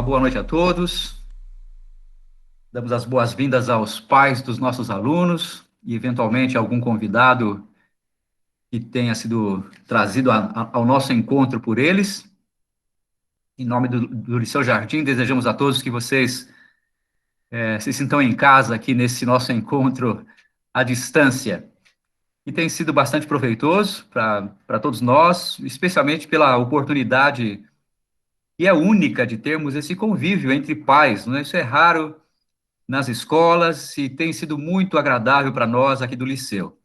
boa noite a todos. Damos as boas-vindas aos pais dos nossos alunos e, eventualmente, algum convidado que tenha sido trazido ao nosso encontro por eles. Em nome do Liceu Jardim, desejamos a todos que vocês se sintam em casa aqui nesse nosso encontro à distância. E tem sido bastante proveitoso para todos nós, especialmente pela oportunidade, e é única, de termos esse convívio entre pais, não é? Isso é raro nas escolas e tem sido muito agradável para nós aqui do Liceu.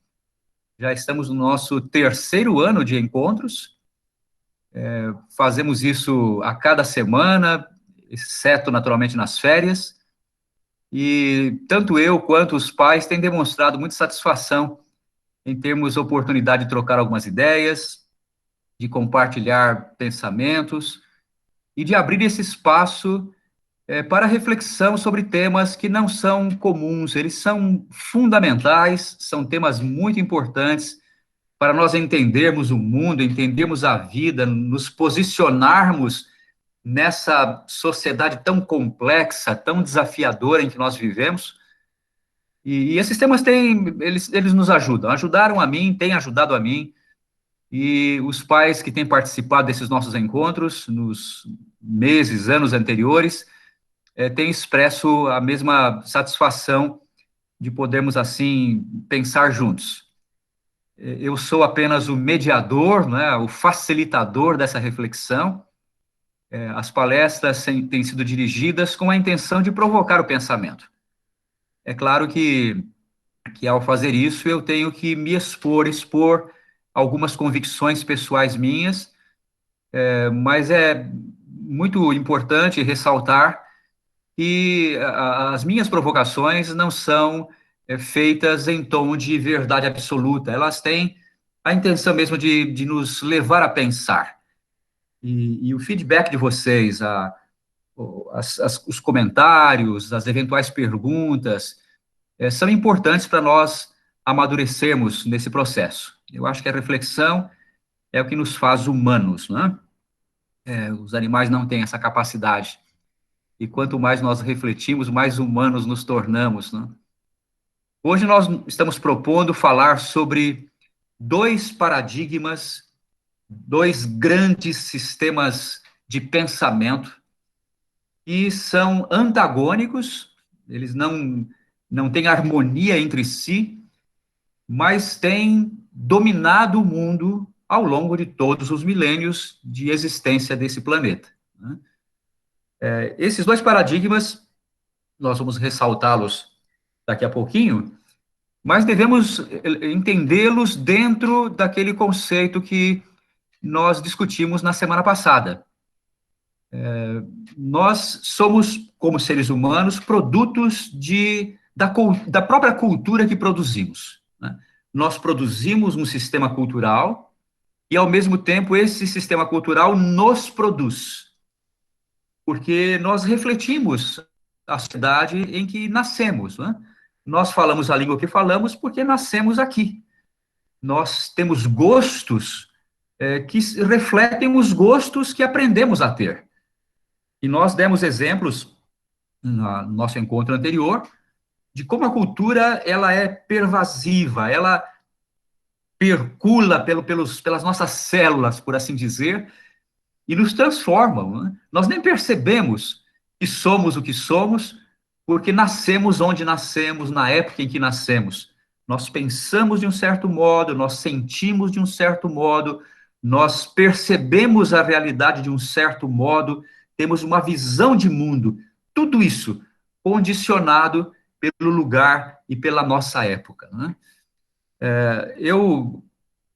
Já estamos no nosso terceiro ano de encontros, fazemos isso a cada semana, exceto, naturalmente, nas férias, e tanto eu quanto os pais têm demonstrado muita satisfação em termos oportunidade de trocar algumas ideias, de compartilhar pensamentos e de abrir esse espaço para reflexão sobre temas que não são comuns, eles são fundamentais, são temas muito importantes para nós entendermos o mundo, entendermos a vida, nos posicionarmos nessa sociedade tão complexa, tão desafiadora em que nós vivemos. E esses temas eles nos ajudam, ajudaram a mim, têm ajudado a mim, e os pais que têm participado desses nossos encontros nos meses, anos anteriores, têm expresso a mesma satisfação de podermos, assim, pensar juntos. Eu sou apenas o mediador, né, o facilitador dessa reflexão. As palestras têm sido dirigidas com a intenção de provocar o pensamento. É claro que ao fazer isso, eu tenho que me expor algumas convicções pessoais minhas, mas é muito importante ressaltar que as minhas provocações não são feitas em tom de verdade absoluta, elas têm a intenção mesmo de nos levar a pensar. E o feedback de vocês, os comentários, as eventuais perguntas, são importantes para nós amadurecermos nesse processo. Eu acho que a reflexão é o que nos faz humanos, né? Os animais não têm essa capacidade. E quanto mais nós refletimos, mais humanos nos tornamos, né? Hoje nós estamos propondo falar sobre dois paradigmas, dois grandes sistemas de pensamento que são antagônicos, eles não têm harmonia entre si, mas têm dominado o mundo ao longo de todos os milênios de existência desse planeta, né? Esses dois paradigmas, nós vamos ressaltá-los daqui a pouquinho, mas devemos entendê-los dentro daquele conceito que nós discutimos na semana passada. Nós somos, como seres humanos, produtos da própria cultura que produzimos, né? Nós produzimos um sistema cultural e, ao mesmo tempo, esse sistema cultural nos produz, porque nós refletimos a sociedade em que nascemos, né? Nós falamos a língua que falamos porque nascemos aqui. Nós temos gostos que refletem os gostos que aprendemos a ter. E nós demos exemplos no nosso encontro anterior de como a cultura ela é pervasiva, ela percula pelas nossas células, por assim dizer, e nos transforma, né? Nós nem percebemos que somos o que somos, porque nascemos onde nascemos, na época em que nascemos. Nós pensamos de um certo modo, nós sentimos de um certo modo, nós percebemos a realidade de um certo modo, temos uma visão de mundo. Tudo isso condicionado pelo lugar e pela nossa época, né? Eu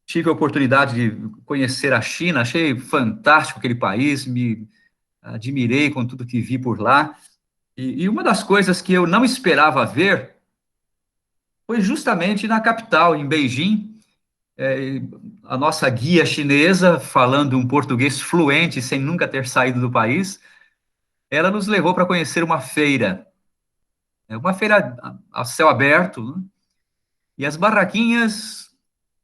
tive a oportunidade de conhecer a China, achei fantástico aquele país, me admirei com tudo que vi por lá. E uma das coisas que eu não esperava ver foi justamente na capital, em Beijing, é, a nossa guia chinesa, falando um português fluente, sem nunca ter saído do país, ela nos levou para conhecer uma feira a céu aberto, né? E as barraquinhas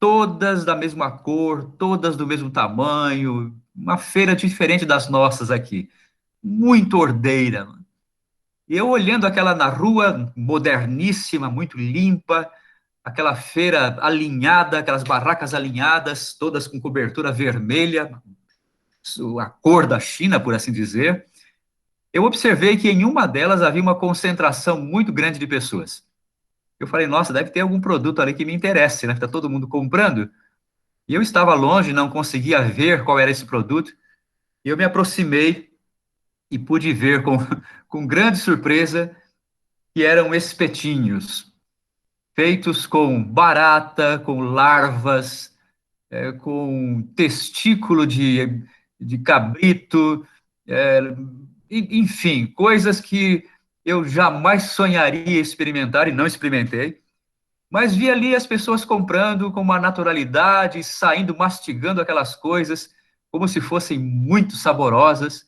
todas da mesma cor, todas do mesmo tamanho, uma feira diferente das nossas aqui. muito ordeira. E eu olhando aquela na rua, moderníssima, muito limpa, aquela feira alinhada, aquelas barracas alinhadas, todas com cobertura vermelha, a cor da China, por assim dizer, eu observei que em uma delas havia uma concentração muito grande de pessoas. Eu falei, nossa, deve ter algum produto ali que me interesse, né? Está todo mundo comprando. E eu estava longe, não conseguia ver qual era esse produto. E eu me aproximei e pude ver com grande surpresa que eram espetinhos, feitos com barata, com larvas, com testículo de cabrito, é, enfim, coisas que eu jamais sonharia experimentar e não experimentei. Mas vi ali as pessoas comprando com uma naturalidade, saindo mastigando aquelas coisas como se fossem muito saborosas,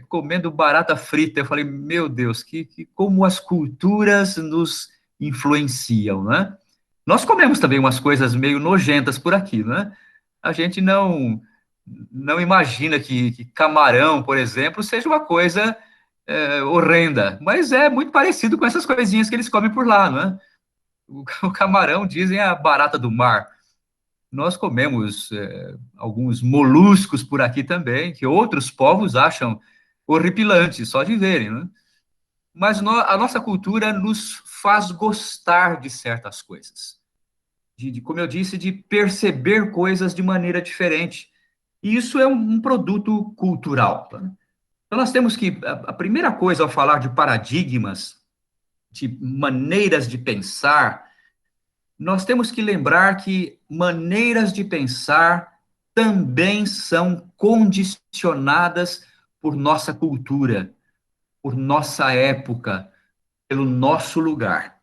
comendo barata frita. Eu falei, meu Deus, como as culturas nos influenciam, né? Nós comemos também umas coisas meio nojentas por aqui, né? A gente não imagina que camarão, por exemplo, seja uma coisa horrenda, mas é muito parecido com essas coisinhas que eles comem por lá, não é? O camarão, dizem, é a barata do mar. Nós comemos alguns moluscos por aqui também, que outros povos acham horripilantes, só de verem, né? Mas a nossa cultura nos faz gostar de certas coisas. Como eu disse, de perceber coisas de maneira diferente. E isso é um produto cultural. Tá? Então, nós temos que, a primeira coisa ao falar de paradigmas, de maneiras de pensar, nós temos que lembrar que maneiras de pensar também são condicionadas por nossa cultura, por nossa época, pelo nosso lugar.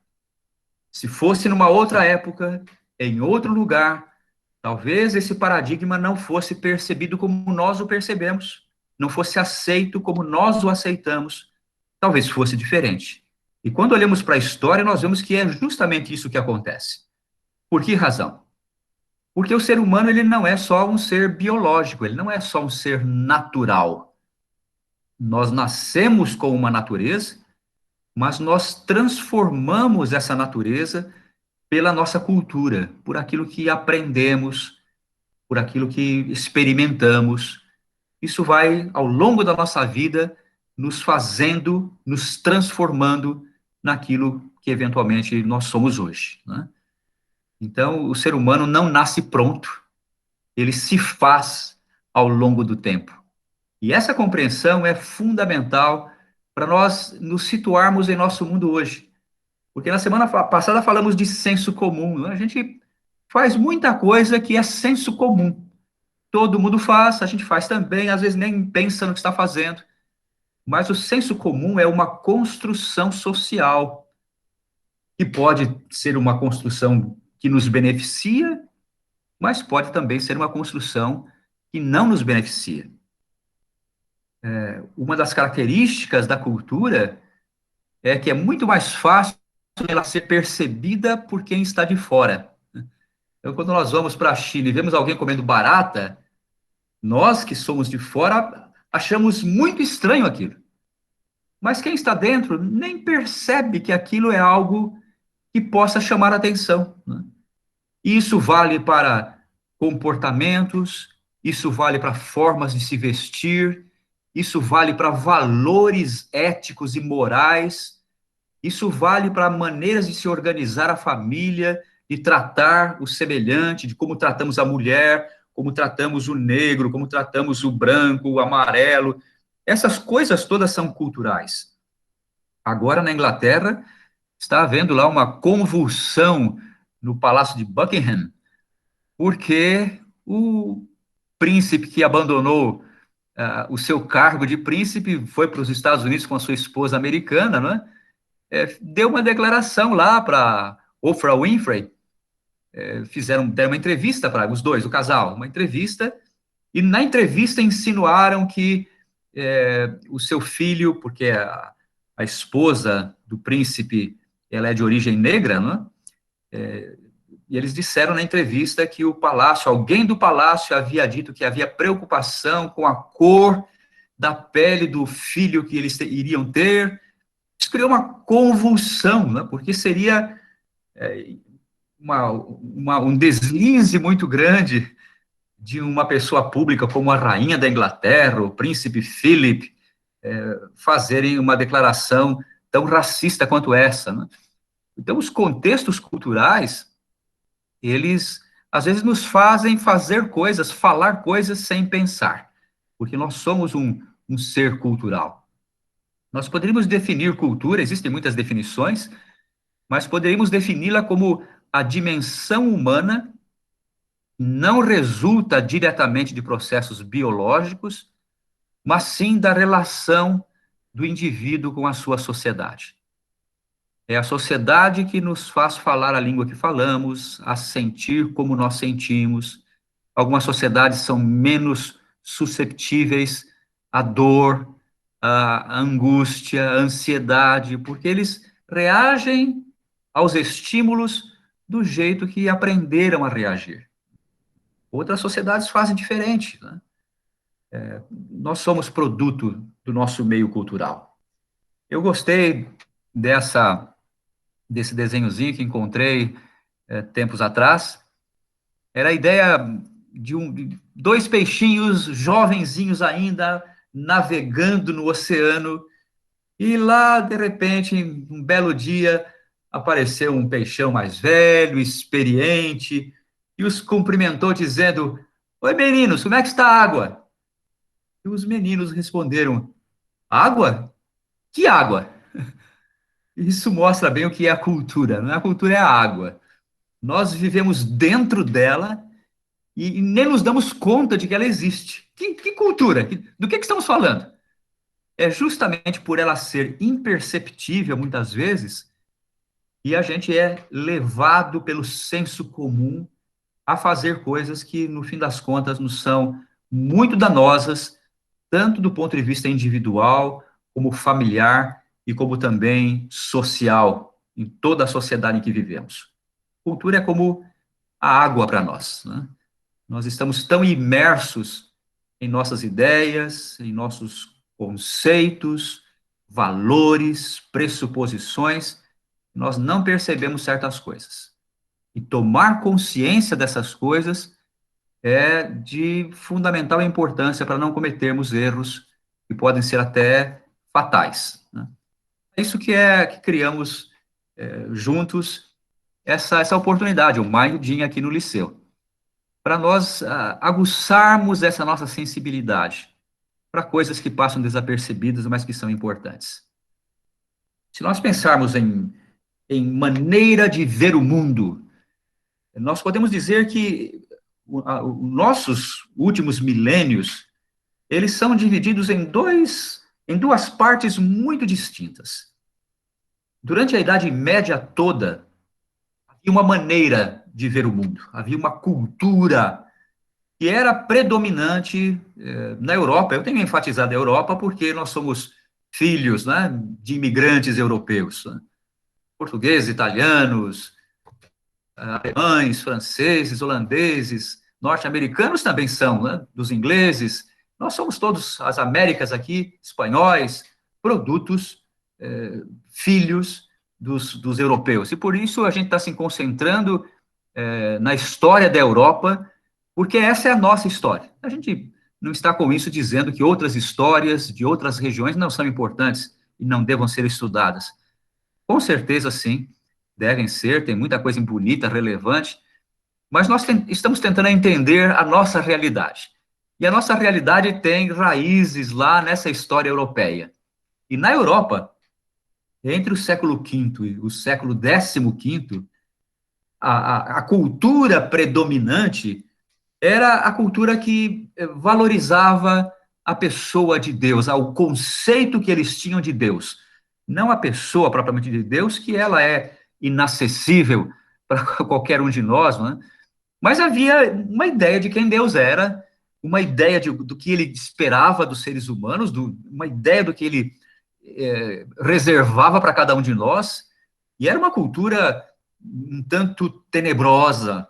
Se fosse numa outra época, em outro lugar, talvez esse paradigma não fosse percebido como nós o percebemos, não fosse aceito como nós o aceitamos, talvez fosse diferente. E quando olhamos para a história, nós vemos que é justamente isso que acontece. Por que razão? Porque o ser humano ele não é só um ser biológico, ele não é só um ser natural. Nós nascemos com uma natureza, mas nós transformamos essa natureza pela nossa cultura, por aquilo que aprendemos, por aquilo que experimentamos. Isso vai, ao longo da nossa vida, nos fazendo, nos transformando naquilo que eventualmente nós somos hoje. Né? Então, o ser humano não nasce pronto, ele se faz ao longo do tempo. E essa compreensão é fundamental para nós nos situarmos em nosso mundo hoje. Porque na semana passada falamos de senso comum. Né? A gente faz muita coisa que é senso comum. Todo mundo faz, a gente faz também, às vezes nem pensa no que está fazendo. Mas o senso comum é uma construção social, que pode ser uma construção que nos beneficia, mas pode também ser uma construção que não nos beneficia. Uma das características da cultura é que é muito mais fácil ela ser percebida por quem está de fora. Então, quando nós vamos para a China e vemos alguém comendo barata, nós que somos de fora achamos muito estranho aquilo. Mas quem está dentro nem percebe que aquilo é algo que possa chamar atenção. Né? Isso vale para comportamentos, isso vale para formas de se vestir, isso vale para valores éticos e morais, isso vale para maneiras de se organizar a família, de tratar o semelhante, de como tratamos a mulher, como tratamos o negro, como tratamos o branco, o amarelo. Essas coisas todas são culturais. Agora, na Inglaterra, está havendo lá uma convulsão no Palácio de Buckingham, porque o príncipe que abandonou o seu cargo de príncipe foi para os Estados Unidos com a sua esposa americana, não é? Deu uma declaração lá para Oprah Winfrey, deram uma entrevista para os dois, o casal, uma entrevista, e na entrevista insinuaram que o seu filho, porque a esposa do príncipe, ela é de origem negra, não é? E eles disseram na entrevista que o palácio, alguém do palácio havia dito que havia preocupação com a cor da pele do filho que eles iriam ter. Isso criou uma convulsão, né? Porque seria um deslize muito grande de uma pessoa pública como a rainha da Inglaterra, o príncipe Philip, fazerem uma declaração tão racista quanto essa, né? Então, os contextos culturais, eles às vezes nos fazem fazer coisas, falar coisas sem pensar, porque nós somos um ser cultural. Nós poderíamos definir cultura, existem muitas definições, mas poderíamos defini-la como a dimensão humana não resulta diretamente de processos biológicos, mas sim da relação do indivíduo com a sua sociedade. É a sociedade que nos faz falar a língua que falamos, a sentir como nós sentimos. Algumas sociedades são menos susceptíveis à dor, à angústia, à ansiedade, porque eles reagem aos estímulos do jeito que aprenderam a reagir. Outras sociedades fazem diferente, né? Nós somos produto do nosso meio cultural. Eu gostei desse desenhozinho que encontrei tempos atrás. Era a ideia de dois peixinhos jovenzinhos ainda navegando no oceano e lá, de repente, um belo dia, apareceu um peixão mais velho, experiente, e os cumprimentou dizendo: Oi, meninos, como é que está a água? E os meninos responderam: Água? Que água? Isso mostra bem o que é a cultura, não é? A cultura é a água. Nós vivemos dentro dela e nem nos damos conta de que ela existe. Que cultura? Do que estamos falando? É justamente por ela ser imperceptível, muitas vezes, e a gente é levado pelo senso comum a fazer coisas que, no fim das contas, nos são muito danosas, tanto do ponto de vista individual, como familiar e como também social, em toda a sociedade em que vivemos. Cultura é como a água para nós, né? Nós estamos tão imersos em nossas ideias, em nossos conceitos, valores, pressuposições, nós não percebemos certas coisas. E tomar consciência dessas coisas é de fundamental importância para não cometermos erros que podem ser até fatais, né? É isso que criamos juntos essa oportunidade, o Mindinha aqui no Liceu, para nós aguçarmos essa nossa sensibilidade para coisas que passam desapercebidas, mas que são importantes. Se nós pensarmos em maneira de ver o mundo, nós podemos dizer que os nossos últimos milênios, eles são divididos em duas partes muito distintas. Durante a Idade Média toda, havia uma maneira de ver o mundo, havia uma cultura que era predominante na Europa. Eu tenho enfatizado a Europa porque nós somos filhos, né, de imigrantes europeus, né? Portugueses, italianos, alemães, franceses, holandeses, norte-americanos também são, né, dos ingleses. Nós somos todos, as Américas aqui, espanhóis, produtos, filhos dos europeus. E por isso a gente está se concentrando na história da Europa, porque essa é a nossa história. A gente não está com isso dizendo que outras histórias de outras regiões não são importantes e não devam ser estudadas. Com certeza, sim, devem ser, tem muita coisa bonita, relevante, mas nós estamos tentando entender a nossa realidade. E a nossa realidade tem raízes lá nessa história europeia. E na Europa, entre o século V e o século XV, a cultura predominante era a cultura que valorizava a pessoa de Deus, o conceito que eles tinham de Deus. Não a pessoa propriamente de Deus, que ela é inacessível para qualquer um de nós, não é? Mas havia uma ideia de quem Deus era, uma ideia do que ele esperava dos seres humanos, uma ideia do que ele reservava para cada um de nós, e era uma cultura um tanto tenebrosa,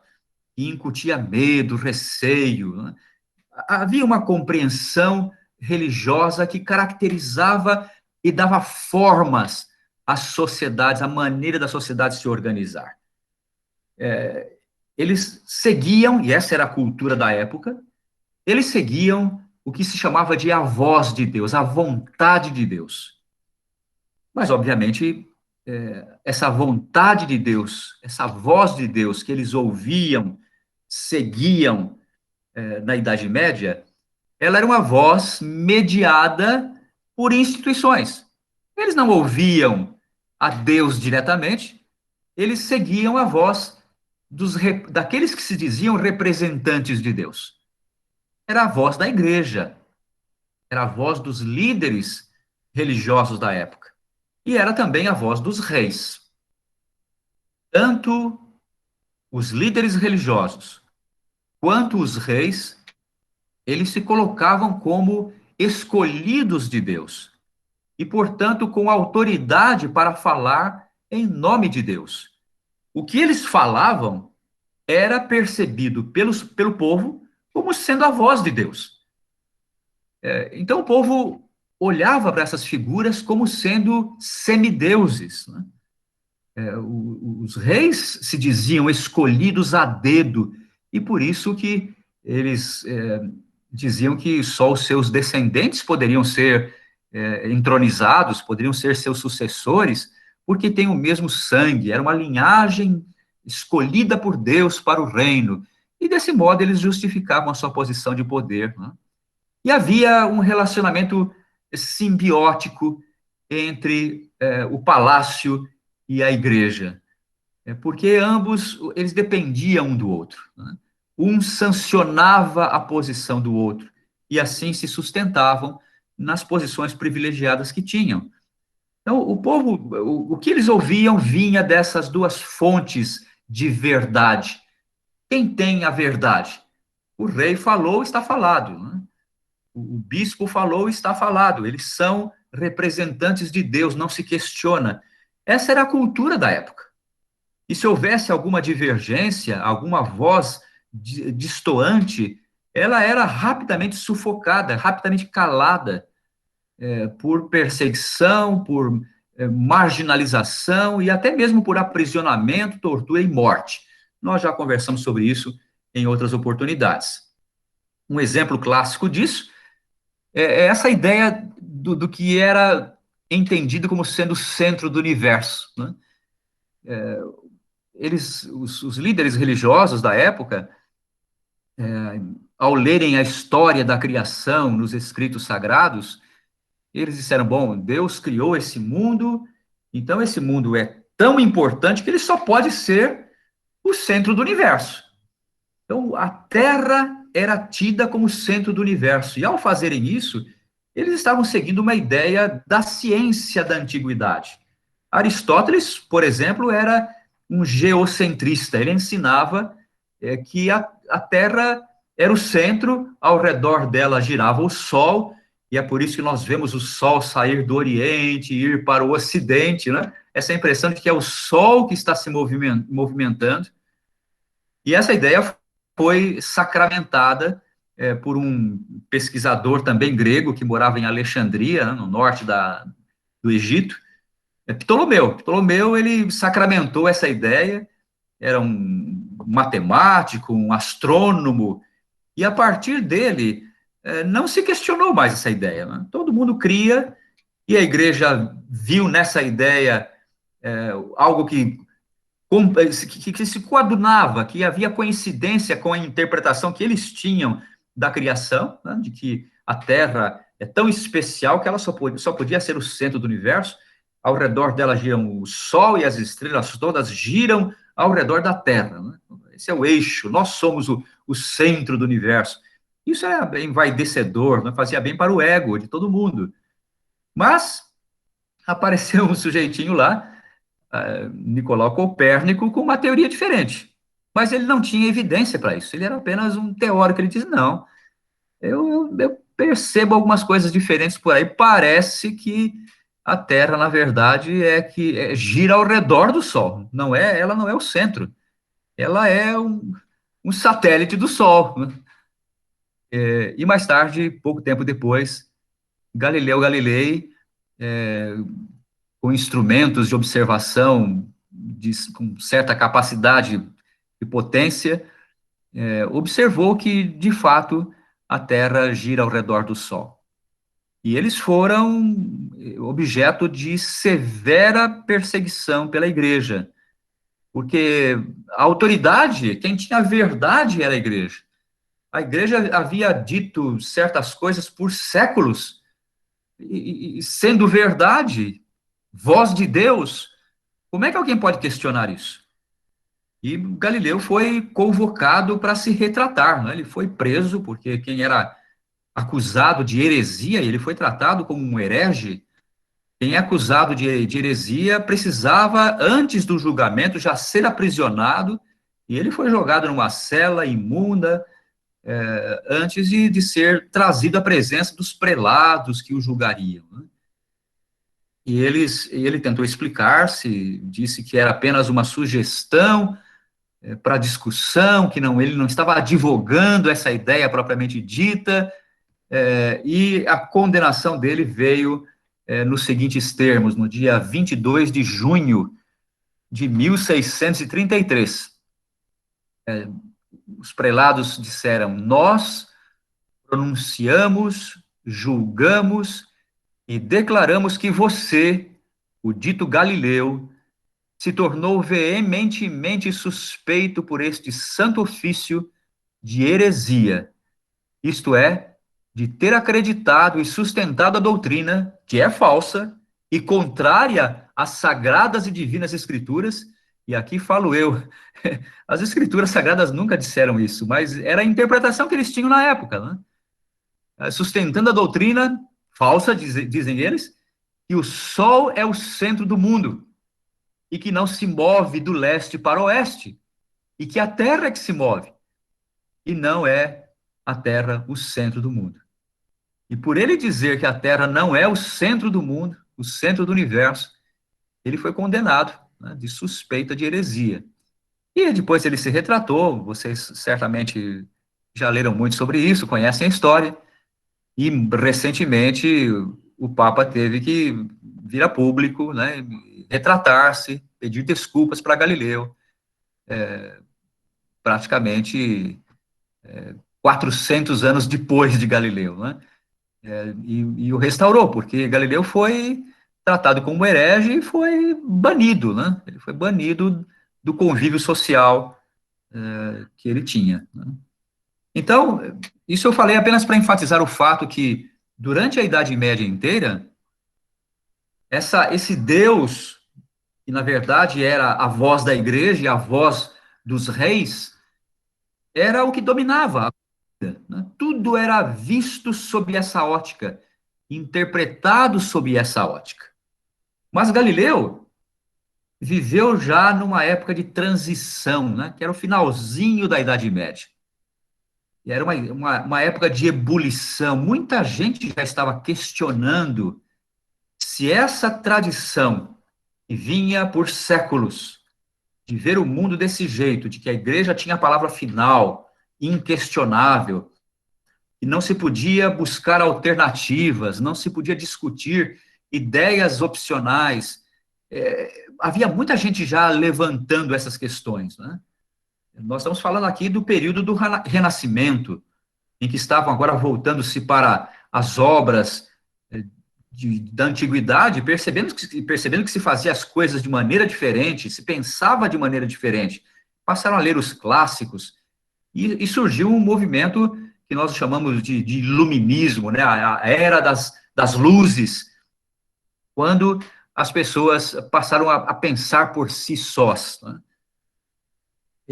que incutia medo, receio, né? Havia uma compreensão religiosa que caracterizava e dava formas às sociedades, à maneira da sociedade se organizar. Eles seguiam, e essa era a cultura da época, eles seguiam o que se chamava de a voz de Deus, a vontade de Deus. Mas, obviamente, essa vontade de Deus, essa voz de Deus que eles ouviam, seguiam na Idade Média, ela era uma voz mediada por instituições. Eles não ouviam a Deus diretamente, eles seguiam a voz daqueles que se diziam representantes de Deus. Era a voz da igreja, era a voz dos líderes religiosos da época. E era também a voz dos reis. Tanto os líderes religiosos quanto os reis, eles se colocavam como escolhidos de Deus e, portanto, com autoridade para falar em nome de Deus. O que eles falavam era percebido pelo povo como sendo a voz de Deus. Então, o povo olhava para essas figuras como sendo semideuses, né? Os reis se diziam escolhidos a dedo, e por isso que eles diziam que só os seus descendentes poderiam ser entronizados, poderiam ser seus sucessores, porque têm o mesmo sangue, era uma linhagem escolhida por Deus para o reino, e desse modo eles justificavam a sua posição de poder, né? E havia um relacionamento simbiótico entre o palácio e a igreja, porque ambos eles dependiam um do outro, né? Um sancionava a posição do outro e assim se sustentavam nas posições privilegiadas que tinham. Então, o povo, o que eles ouviam vinha dessas duas fontes de verdade. Quem tem a verdade? O rei falou, está falado, né? O bispo falou, está falado. Eles são representantes de Deus, não se questiona. Essa era a cultura da época. E se houvesse alguma divergência, alguma voz distoante, ela era rapidamente sufocada, rapidamente calada, por perseguição, por marginalização e até mesmo por aprisionamento, tortura e morte. Nós já conversamos sobre isso em outras oportunidades. Um exemplo clássico disso é essa ideia do que era entendido como sendo o centro do universo, né? Os líderes religiosos da época, ao lerem a história da criação nos escritos sagrados, eles disseram: bom, Deus criou esse mundo, então esse mundo é tão importante que ele só pode ser o centro do universo. Então, a Terra era tida como centro do universo. E ao fazerem isso, eles estavam seguindo uma ideia da ciência da antiguidade. Aristóteles, por exemplo, era um geocentrista. Ele ensinava que a Terra era o centro, ao redor dela girava o Sol, e é por isso que nós vemos o Sol sair do Oriente e ir para o Ocidente, né? Essa impressão de que é o Sol que está se movimentando. E essa ideia foi sacramentada por um pesquisador também grego que morava em Alexandria, né, no norte do Egito, Ptolomeu. Ptolomeu, ele sacramentou essa ideia, era um matemático, um astrônomo, e a partir dele não se questionou mais essa ideia, né? Todo mundo cria, e a igreja viu nessa ideia algo que se coadunava, que havia coincidência com a interpretação que eles tinham da criação, né, de que a Terra é tão especial que ela só podia ser o centro do universo, ao redor dela giram o Sol e as estrelas todas giram ao redor da Terra, né? Esse é o eixo, nós somos o centro do universo. Isso é bem envaidecedor, né? Fazia bem para o ego de todo mundo. Mas apareceu um sujeitinho lá, Nicolau Copérnico, com uma teoria diferente. Mas ele não tinha evidência para isso, ele era apenas um teórico. Ele diz: não, eu percebo algumas coisas diferentes por aí. Parece que a Terra, na verdade, gira ao redor do Sol. Ela não é o centro. Ela é um satélite do Sol, né? E mais tarde, pouco tempo depois, Galileu Galilei, com instrumentos de observação com certa capacidade e potência, observou que, de fato, a Terra gira ao redor do Sol. E eles foram objeto de severa perseguição pela igreja, porque a autoridade, quem tinha a verdade era a igreja. A igreja havia dito certas coisas por séculos, e sendo verdade, voz de Deus, como é que alguém pode questionar isso? E Galileu foi convocado para se retratar, né? Ele foi preso, porque quem era acusado de heresia, ele foi tratado como um herege. Quem é acusado de heresia precisava, antes do julgamento, já ser aprisionado, e ele foi jogado numa cela imunda, antes de ser trazido à presença dos prelados que o julgariam, né? E ele tentou explicar-se, disse que era apenas uma sugestão para discussão, que não, ele não estava advogando essa ideia propriamente dita, e a condenação dele veio nos seguintes termos, no dia 22 de junho de 1633. Os prelados disseram: nós pronunciamos, julgamos e declaramos que você, o dito Galileu, se tornou veementemente suspeito por este santo ofício de heresia, isto é, de ter acreditado e sustentado a doutrina, que é falsa e contrária às sagradas e divinas escrituras, e aqui falo eu, as escrituras sagradas nunca disseram isso, mas era a interpretação que eles tinham na época, né? Sustentando a doutrina falsa, dizem eles, que o Sol é o centro do mundo, e que não se move do leste para o oeste, e que a Terra é que se move, e não é a Terra o centro do mundo. E por ele dizer que a Terra não é o centro do mundo, o centro do universo, ele foi condenado, né, de suspeita de heresia. E depois ele se retratou, vocês certamente já leram muito sobre isso, conhecem a história, e recentemente o Papa teve que vir a público, né, retratar-se, pedir desculpas para Galileu, praticamente 400 anos depois de Galileu, né? E o restaurou, porque Galileu foi tratado como herege e foi banido, né? Ele foi banido do convívio social que ele tinha, né? Então, isso eu falei apenas para enfatizar o fato que, durante a Idade Média inteira, esse Deus, que na verdade era a voz da igreja e a voz dos reis, era o que dominava a vida, né? Tudo era visto sob essa ótica, interpretado sob essa ótica. Mas Galileu viveu já numa época de transição, né, que era o finalzinho da Idade Média. E era uma época de ebulição. Muita gente já estava questionando se essa tradição que vinha por séculos de ver o mundo desse jeito, de que a igreja tinha a palavra final, inquestionável, e não se podia buscar alternativas, não se podia discutir ideias opcionais. Havia muita gente já levantando essas questões, né? Nós estamos falando aqui do período do Renascimento, em que estavam agora voltando-se para as obras da antiguidade, percebendo que se fazia as coisas de maneira diferente, se pensava de maneira diferente. Passaram a ler os clássicos, e surgiu um movimento que nós chamamos de iluminismo, né? A era das luzes, quando as pessoas passaram a pensar por si sós, né?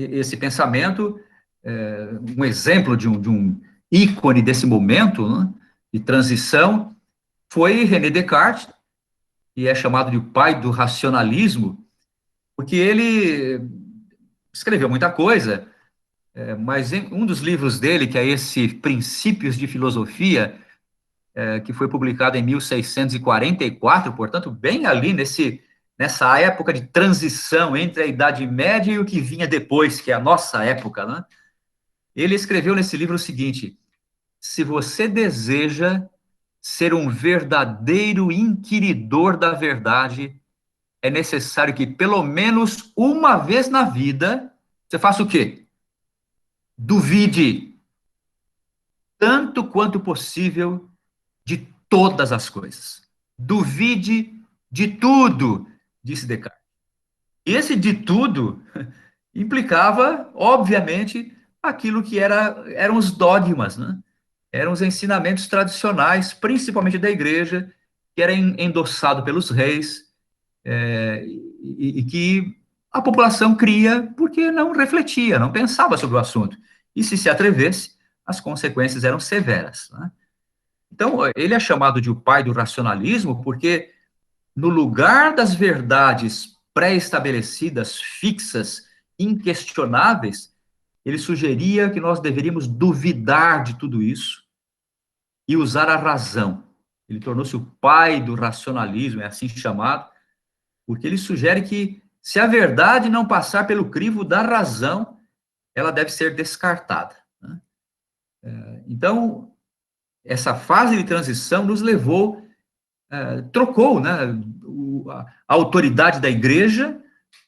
Esse pensamento, um exemplo de um ícone desse momento, né, de transição, foi René Descartes, que é chamado de o pai do racionalismo, porque ele escreveu muita coisa, mas em um dos livros dele, que é esse Princípios de Filosofia, que foi publicado em 1644, portanto, bem ali nessa época de transição entre a Idade Média e o que vinha depois, que é a nossa época, né? Ele escreveu nesse livro o seguinte: se você deseja ser um verdadeiro inquiridor da verdade, é necessário que, pelo menos uma vez na vida, você faça o quê? Duvide, tanto quanto possível, de todas as coisas. Duvide de tudo, disse Descartes. E esse de tudo implicava, obviamente, aquilo que eram os dogmas, né? Eram os ensinamentos tradicionais, principalmente da igreja, que era endossado pelos reis, e que a população cria porque não refletia, não pensava sobre o assunto. E se atrevesse, as consequências eram severas, né? Então, ele é chamado de o pai do racionalismo porque, no lugar das verdades pré-estabelecidas, fixas, inquestionáveis, ele sugeria que nós deveríamos duvidar de tudo isso e usar a razão. Ele tornou-se o pai do racionalismo, é assim chamado, porque ele sugere que, se a verdade não passar pelo crivo da razão, ela deve ser descartada, né? Então, essa fase de transição nos levou, trocou, né, a autoridade da igreja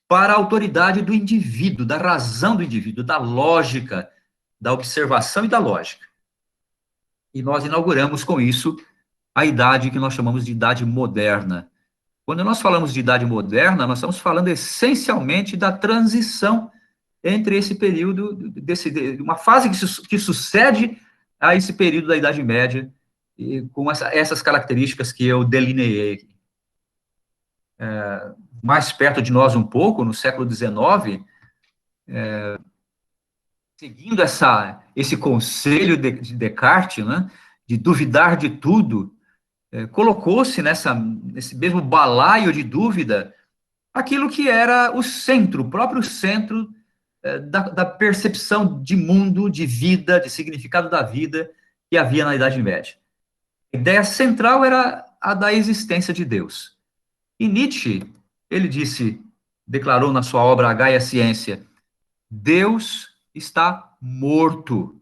para a autoridade do indivíduo, da razão do indivíduo, da lógica, da observação e da lógica. E nós inauguramos com isso a idade que nós chamamos de idade moderna. Quando nós falamos de idade moderna, nós estamos falando essencialmente da transição entre esse período, uma fase que sucede a esse período da Idade Média, com essas características que eu delineei. Mais perto de nós um pouco, no século XIX, seguindo esse conselho de Descartes, né, de duvidar de tudo, colocou-se nesse mesmo balaio de dúvida aquilo que era o centro, o próprio centro da percepção de mundo, de vida, de significado da vida que havia na Idade Média. A ideia central era a da existência de Deus. E Nietzsche, ele declarou na sua obra A Gaia Ciência, Deus está morto.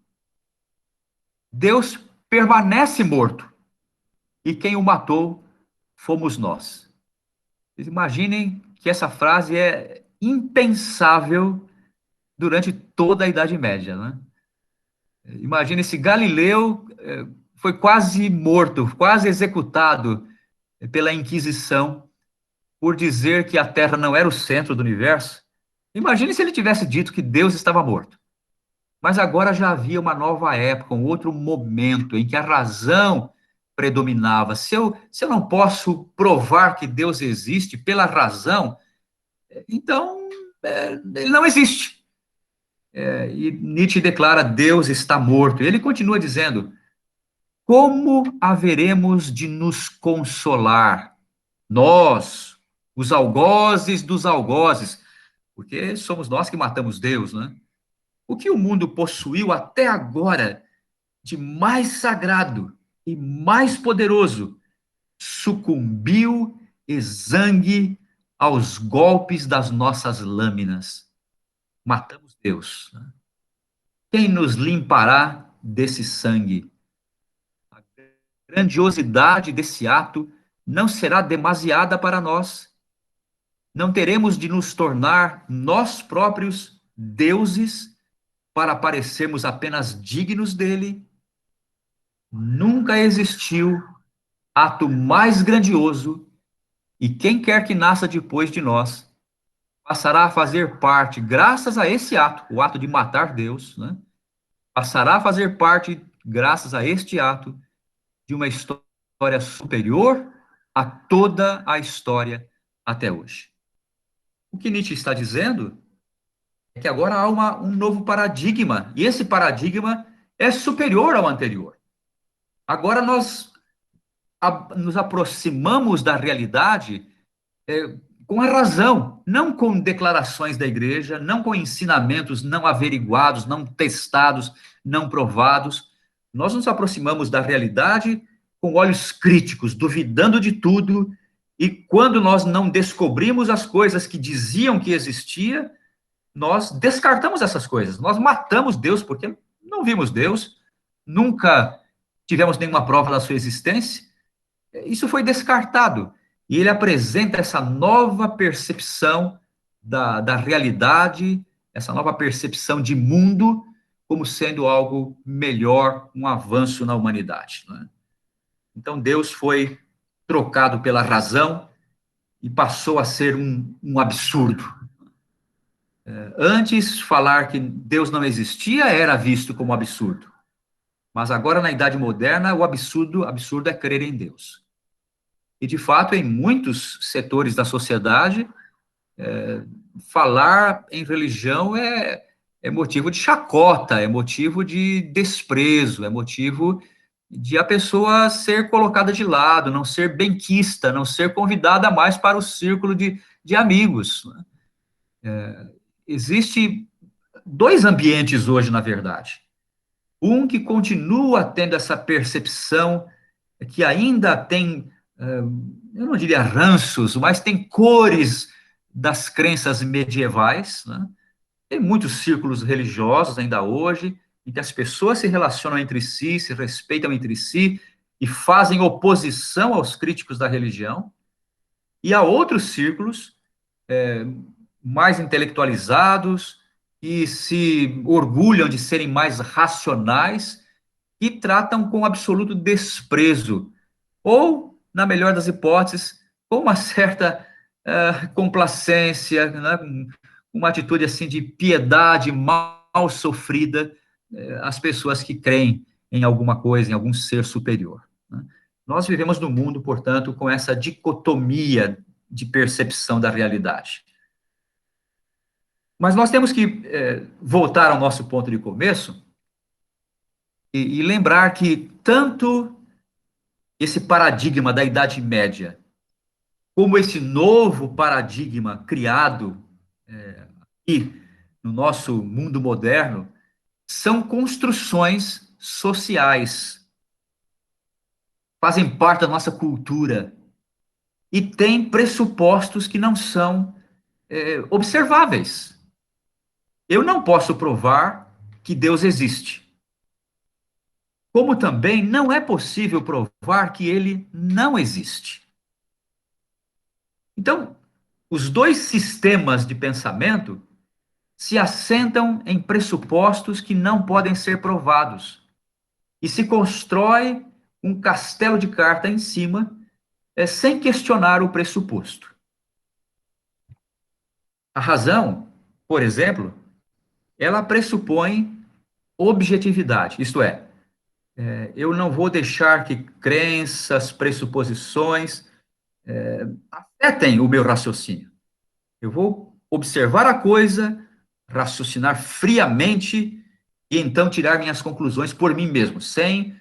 Deus permanece morto. E quem o matou fomos nós. Vocês imaginem que essa frase é impensável durante toda a Idade Média, né? Imagina, esse Galileu foi quase morto, quase executado pela Inquisição por dizer que a Terra não era o centro do universo. Imagine se ele tivesse dito que Deus estava morto. Mas agora já havia uma nova época, um outro momento em que a razão predominava. Se eu não posso provar que Deus existe pela razão, então ele não existe. E Nietzsche declara: Deus está morto. E ele continua dizendo: como haveremos de nos consolar, nós, os algozes dos algozes, porque somos nós que matamos Deus, né? O que o mundo possuiu até agora de mais sagrado e mais poderoso sucumbiu exangue aos golpes das nossas lâminas. Matamos Deus, né? Quem nos limpará desse sangue? A grandiosidade desse ato não será demasiada para nós. Não teremos de nos tornar nós próprios deuses para parecermos apenas dignos dele. Nunca existiu ato mais grandioso, e quem quer que nasça depois de nós passará a fazer parte, graças a esse ato, o ato de matar Deus, né? Passará a fazer parte, graças a este ato, de uma história superior a toda a história até hoje. O que Nietzsche está dizendo é que agora há um novo paradigma, e esse paradigma é superior ao anterior. Agora nós nos aproximamos da realidade com a razão, não com declarações da igreja, não com ensinamentos não averiguados, não testados, não provados. Nós nos aproximamos da realidade com olhos críticos, duvidando de tudo, e quando nós não descobrimos as coisas que diziam que existia, nós descartamos essas coisas, nós matamos Deus porque não vimos Deus, nunca tivemos nenhuma prova da sua existência, isso foi descartado. E ele apresenta essa nova percepção da realidade, essa nova percepção de mundo, como sendo algo melhor, um avanço na humanidade. Né? Então, Deus foi trocado pela razão e passou a ser um absurdo. Antes, falar que Deus não existia era visto como absurdo. Mas agora, na Idade Moderna, o absurdo é crer em Deus. E, de fato, em muitos setores da sociedade, falar em religião é motivo de chacota, é motivo de desprezo, é motivo de a pessoa ser colocada de lado, não ser benquista, não ser convidada mais para o círculo de amigos. Existe dois ambientes hoje, na verdade. Um que continua tendo essa percepção que ainda tem, eu não diria ranços, mas tem cores das crenças medievais, né? Tem muitos círculos religiosos ainda hoje, em que as pessoas se relacionam entre si, se respeitam entre si e fazem oposição aos críticos da religião. E há outros círculos mais intelectualizados e se orgulham de serem mais racionais e tratam com absoluto desprezo, ou, na melhor das hipóteses, com uma certa complacência, né, uma atitude assim de piedade mal sofrida às pessoas que creem em alguma coisa, em algum ser superior. Né? Nós vivemos no mundo, portanto, com essa dicotomia de percepção da realidade. Mas nós temos que voltar ao nosso ponto de começo e lembrar que tanto esse paradigma da Idade Média, como esse novo paradigma criado aqui no nosso mundo moderno, são construções sociais, fazem parte da nossa cultura e têm pressupostos que não são observáveis. Eu não posso provar que Deus existe. Como também não é possível provar que ele não existe. Então, os dois sistemas de pensamento se assentam em pressupostos que não podem ser provados. E se constrói um castelo de carta em cima, sem questionar o pressuposto. A razão, por exemplo, ela pressupõe objetividade, isto é, eu não vou deixar que crenças, pressuposições afetem o meu raciocínio. Eu vou observar a coisa, raciocinar friamente e então tirar minhas conclusões por mim mesmo, sem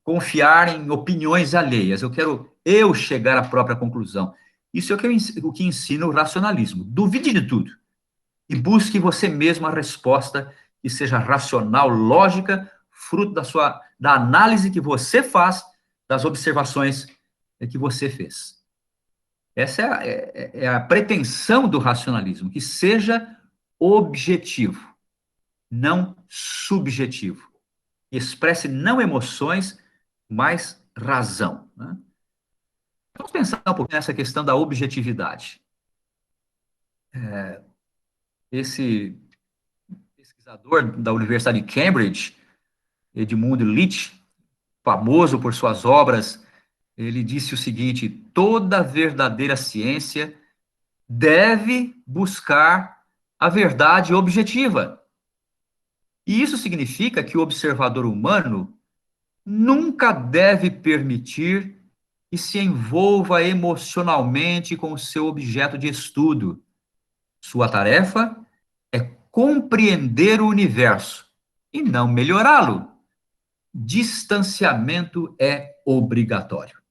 confiar em opiniões alheias. Eu quero chegar à própria conclusão. Isso é o que ensina o racionalismo. Duvide de tudo e busque você mesmo a resposta que seja racional, lógica, fruto da análise que você faz das observações que você fez. Essa é a pretensão do racionalismo, que seja objetivo, não subjetivo. Expresse não emoções, mas razão. Né? Vamos pensar um pouco nessa questão da objetividade. Esse pesquisador da Universidade de Cambridge, Edmund Leach, famoso por suas obras, ele disse o seguinte: toda verdadeira ciência deve buscar a verdade objetiva. E isso significa que o observador humano nunca deve permitir que se envolva emocionalmente com o seu objeto de estudo. Sua tarefa é compreender o universo e não melhorá-lo. Distanciamento é obrigatório.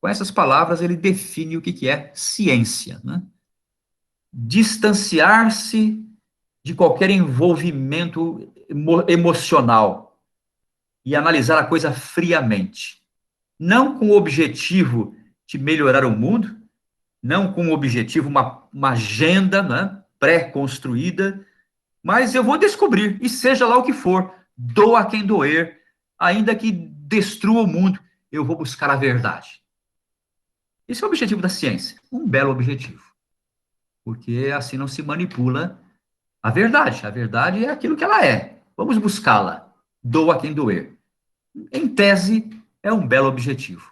Com essas palavras, ele define o que é ciência, né? Distanciar-se de qualquer envolvimento emocional e analisar a coisa friamente. Não com o objetivo de melhorar o mundo, não com o objetivo, uma agenda, né, pré-construída, mas eu vou descobrir, e seja lá o que for, doa quem doer, ainda que destrua o mundo, eu vou buscar a verdade. Esse é o objetivo da ciência, um belo objetivo, porque assim não se manipula a verdade. A verdade é aquilo que ela é. Vamos buscá-la, doa quem doer. Em tese, é um belo objetivo.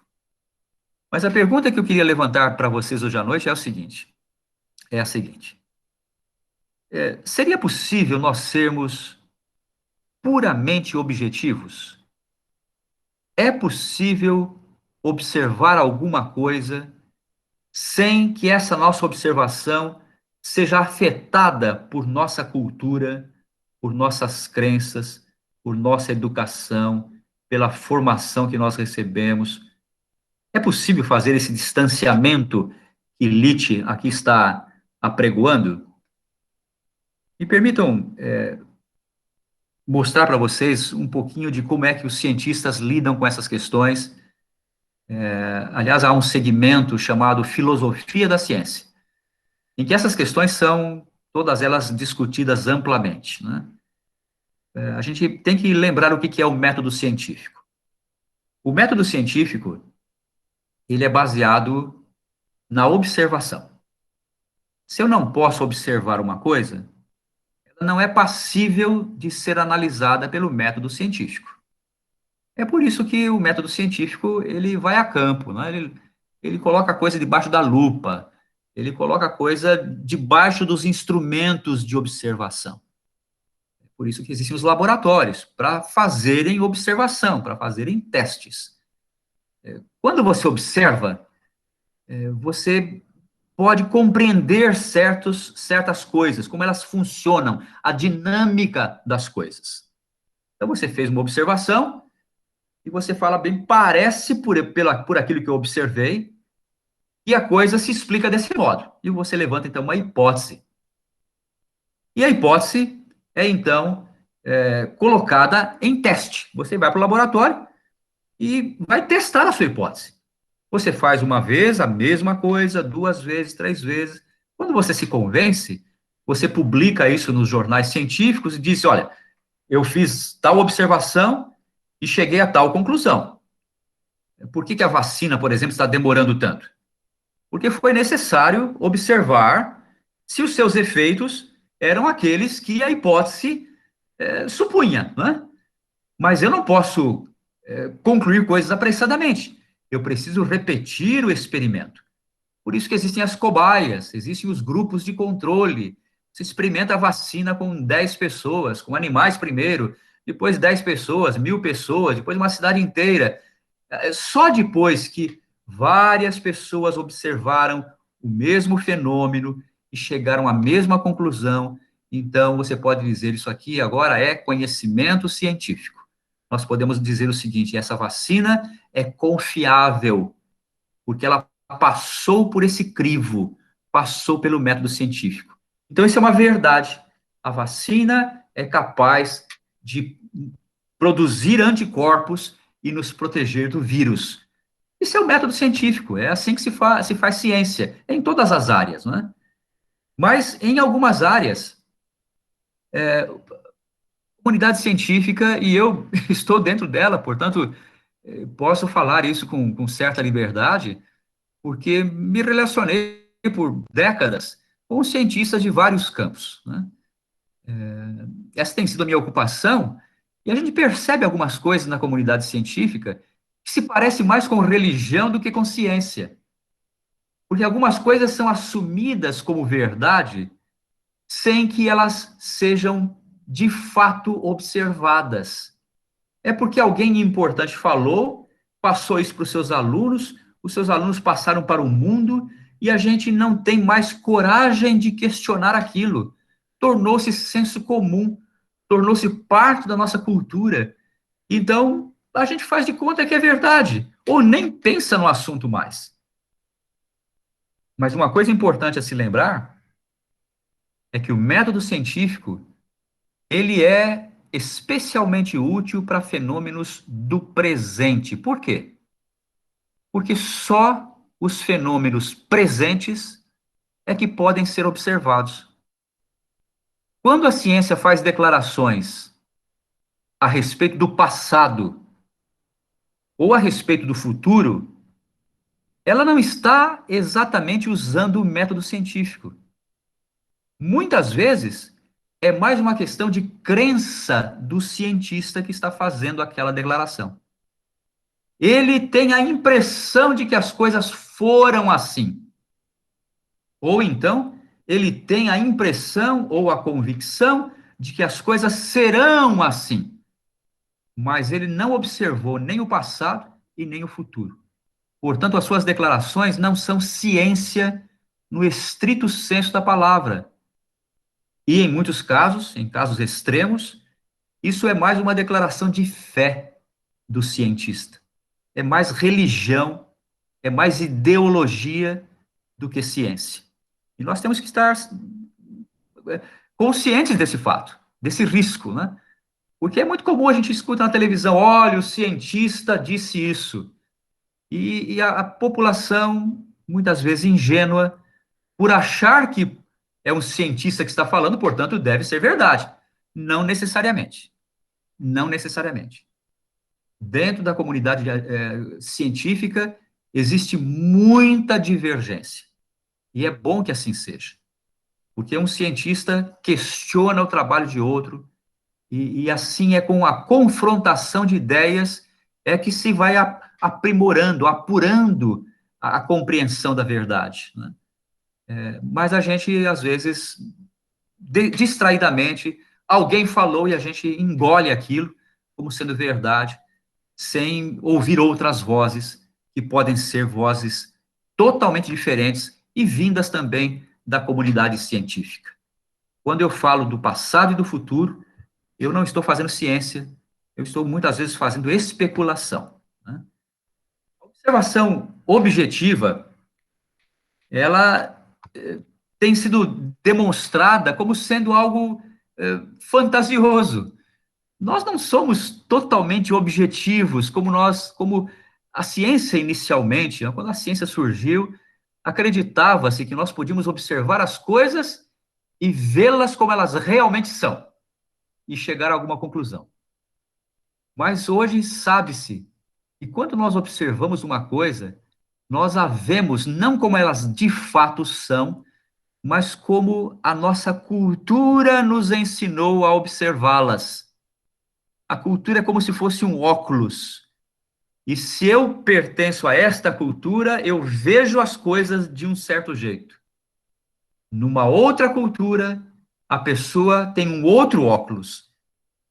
Mas a pergunta que eu queria levantar para vocês hoje à noite é a seguinte: seria possível nós sermos puramente objetivos? É possível observar alguma coisa sem que essa nossa observação seja afetada por nossa cultura, por nossas crenças, por nossa educação, pela formação que nós recebemos? É possível fazer esse distanciamento que Nietzsche aqui está apregoando? Me permitam mostrar para vocês um pouquinho de como é que os cientistas lidam com essas questões. Aliás, há um segmento chamado filosofia da ciência, em que essas questões são todas elas discutidas amplamente, né? A gente tem que lembrar o que é o método científico. O método científico, ele é baseado na observação. Se eu não posso observar uma coisa, ela não é passível de ser analisada pelo método científico. É por isso que o método científico ele vai a campo, né? Ele coloca a coisa debaixo da lupa, ele coloca a coisa debaixo dos instrumentos de observação. É por isso que existem os laboratórios, para fazerem observação, para fazerem testes. Quando você observa, você pode compreender certas coisas, como elas funcionam, a dinâmica das coisas. Então, você fez uma observação, e você fala bem, parece por aquilo que eu observei, e a coisa se explica desse modo. E você levanta, então, uma hipótese. E a hipótese é, então, colocada em teste. Você vai para o laboratório e vai testar a sua hipótese. Você faz uma vez a mesma coisa, duas vezes, três vezes. Quando você se convence, você publica isso nos jornais científicos e diz, olha, eu fiz tal observação e cheguei a tal conclusão. Por que a vacina, por exemplo, está demorando tanto? Porque foi necessário observar se os seus efeitos eram aqueles que a hipótese supunha, né? Mas eu não posso concluir coisas apressadamente. Eu preciso repetir o experimento. Por isso que existem as cobaias, existem os grupos de controle. Você experimenta a vacina com 10 pessoas, com animais primeiro, depois 10 pessoas, 1.000 pessoas, depois uma cidade inteira. Só depois que várias pessoas observaram o mesmo fenômeno e chegaram à mesma conclusão, então você pode dizer isso aqui agora é conhecimento científico. Nós podemos dizer o seguinte: essa vacina é confiável, porque ela passou por esse crivo, passou pelo método científico. Então, isso é uma verdade. A vacina é capaz de produzir anticorpos e nos proteger do vírus. Isso é o método científico, é assim que se faz ciência, em todas as áreas, não é? Mas em algumas áreas, comunidade científica, e eu estou dentro dela, portanto, posso falar isso com certa liberdade, porque me relacionei por décadas com cientistas de vários campos, né? Essa tem sido a minha ocupação, e a gente percebe algumas coisas na comunidade científica que se parece mais com religião do que com ciência. Porque algumas coisas são assumidas como verdade sem que elas sejam de fato observadas. É porque alguém importante falou, passou isso para os seus alunos passaram para o mundo, e a gente não tem mais coragem de questionar aquilo. Tornou-se senso comum, tornou-se parte da nossa cultura. Então, a gente faz de conta que é verdade, ou nem pensa no assunto mais. Mas uma coisa importante a se lembrar é que o método científico, ele é especialmente útil para fenômenos do presente. Por quê? Porque só os fenômenos presentes é que podem ser observados. Quando a ciência faz declarações a respeito do passado, ou a respeito do futuro, ela não está exatamente usando o método científico. Muitas vezes, é mais uma questão de crença do cientista que está fazendo aquela declaração. Ele tem a impressão de que as coisas foram assim. Ou então, ele tem a impressão ou a convicção de que as coisas serão assim. Mas ele não observou nem o passado e nem o futuro. Portanto, as suas declarações não são ciência no estrito senso da palavra. E, em muitos casos, em casos extremos, isso é mais uma declaração de fé do cientista. É mais religião, é mais ideologia do que ciência. E nós temos que estar conscientes desse fato, desse risco, né? Porque é muito comum a gente escutar na televisão, olha, o cientista disse isso. E a população, muitas vezes ingênua, por achar que é um cientista que está falando, portanto, deve ser verdade. Não necessariamente. Não necessariamente. Dentro da comunidade científica, existe muita divergência. E é bom que assim seja. Porque um cientista questiona o trabalho de outro, e assim é com a confrontação de ideias é que se vai aprimorando, apurando a compreensão da verdade. Né? Mas a gente, às vezes, distraidamente, alguém falou e a gente engole aquilo como sendo verdade, sem ouvir outras vozes, que podem ser vozes totalmente diferentes e vindas também da comunidade científica. Quando eu falo do passado e do futuro, eu não estou fazendo ciência, eu estou muitas vezes fazendo especulação. Né? A observação objetiva, ela tem sido demonstrada como sendo algo fantasioso. Nós não somos totalmente objetivos, como a ciência inicialmente, né? Quando a ciência surgiu, acreditava-se que nós podíamos observar as coisas e vê-las como elas realmente são, e chegar a alguma conclusão. Mas hoje sabe-se que quando nós observamos uma coisa, nós a vemos não como elas de fato são, mas como a nossa cultura nos ensinou a observá-las. A cultura é como se fosse um óculos. E se eu pertenço a esta cultura, eu vejo as coisas de um certo jeito. Numa outra cultura, a pessoa tem um outro óculos.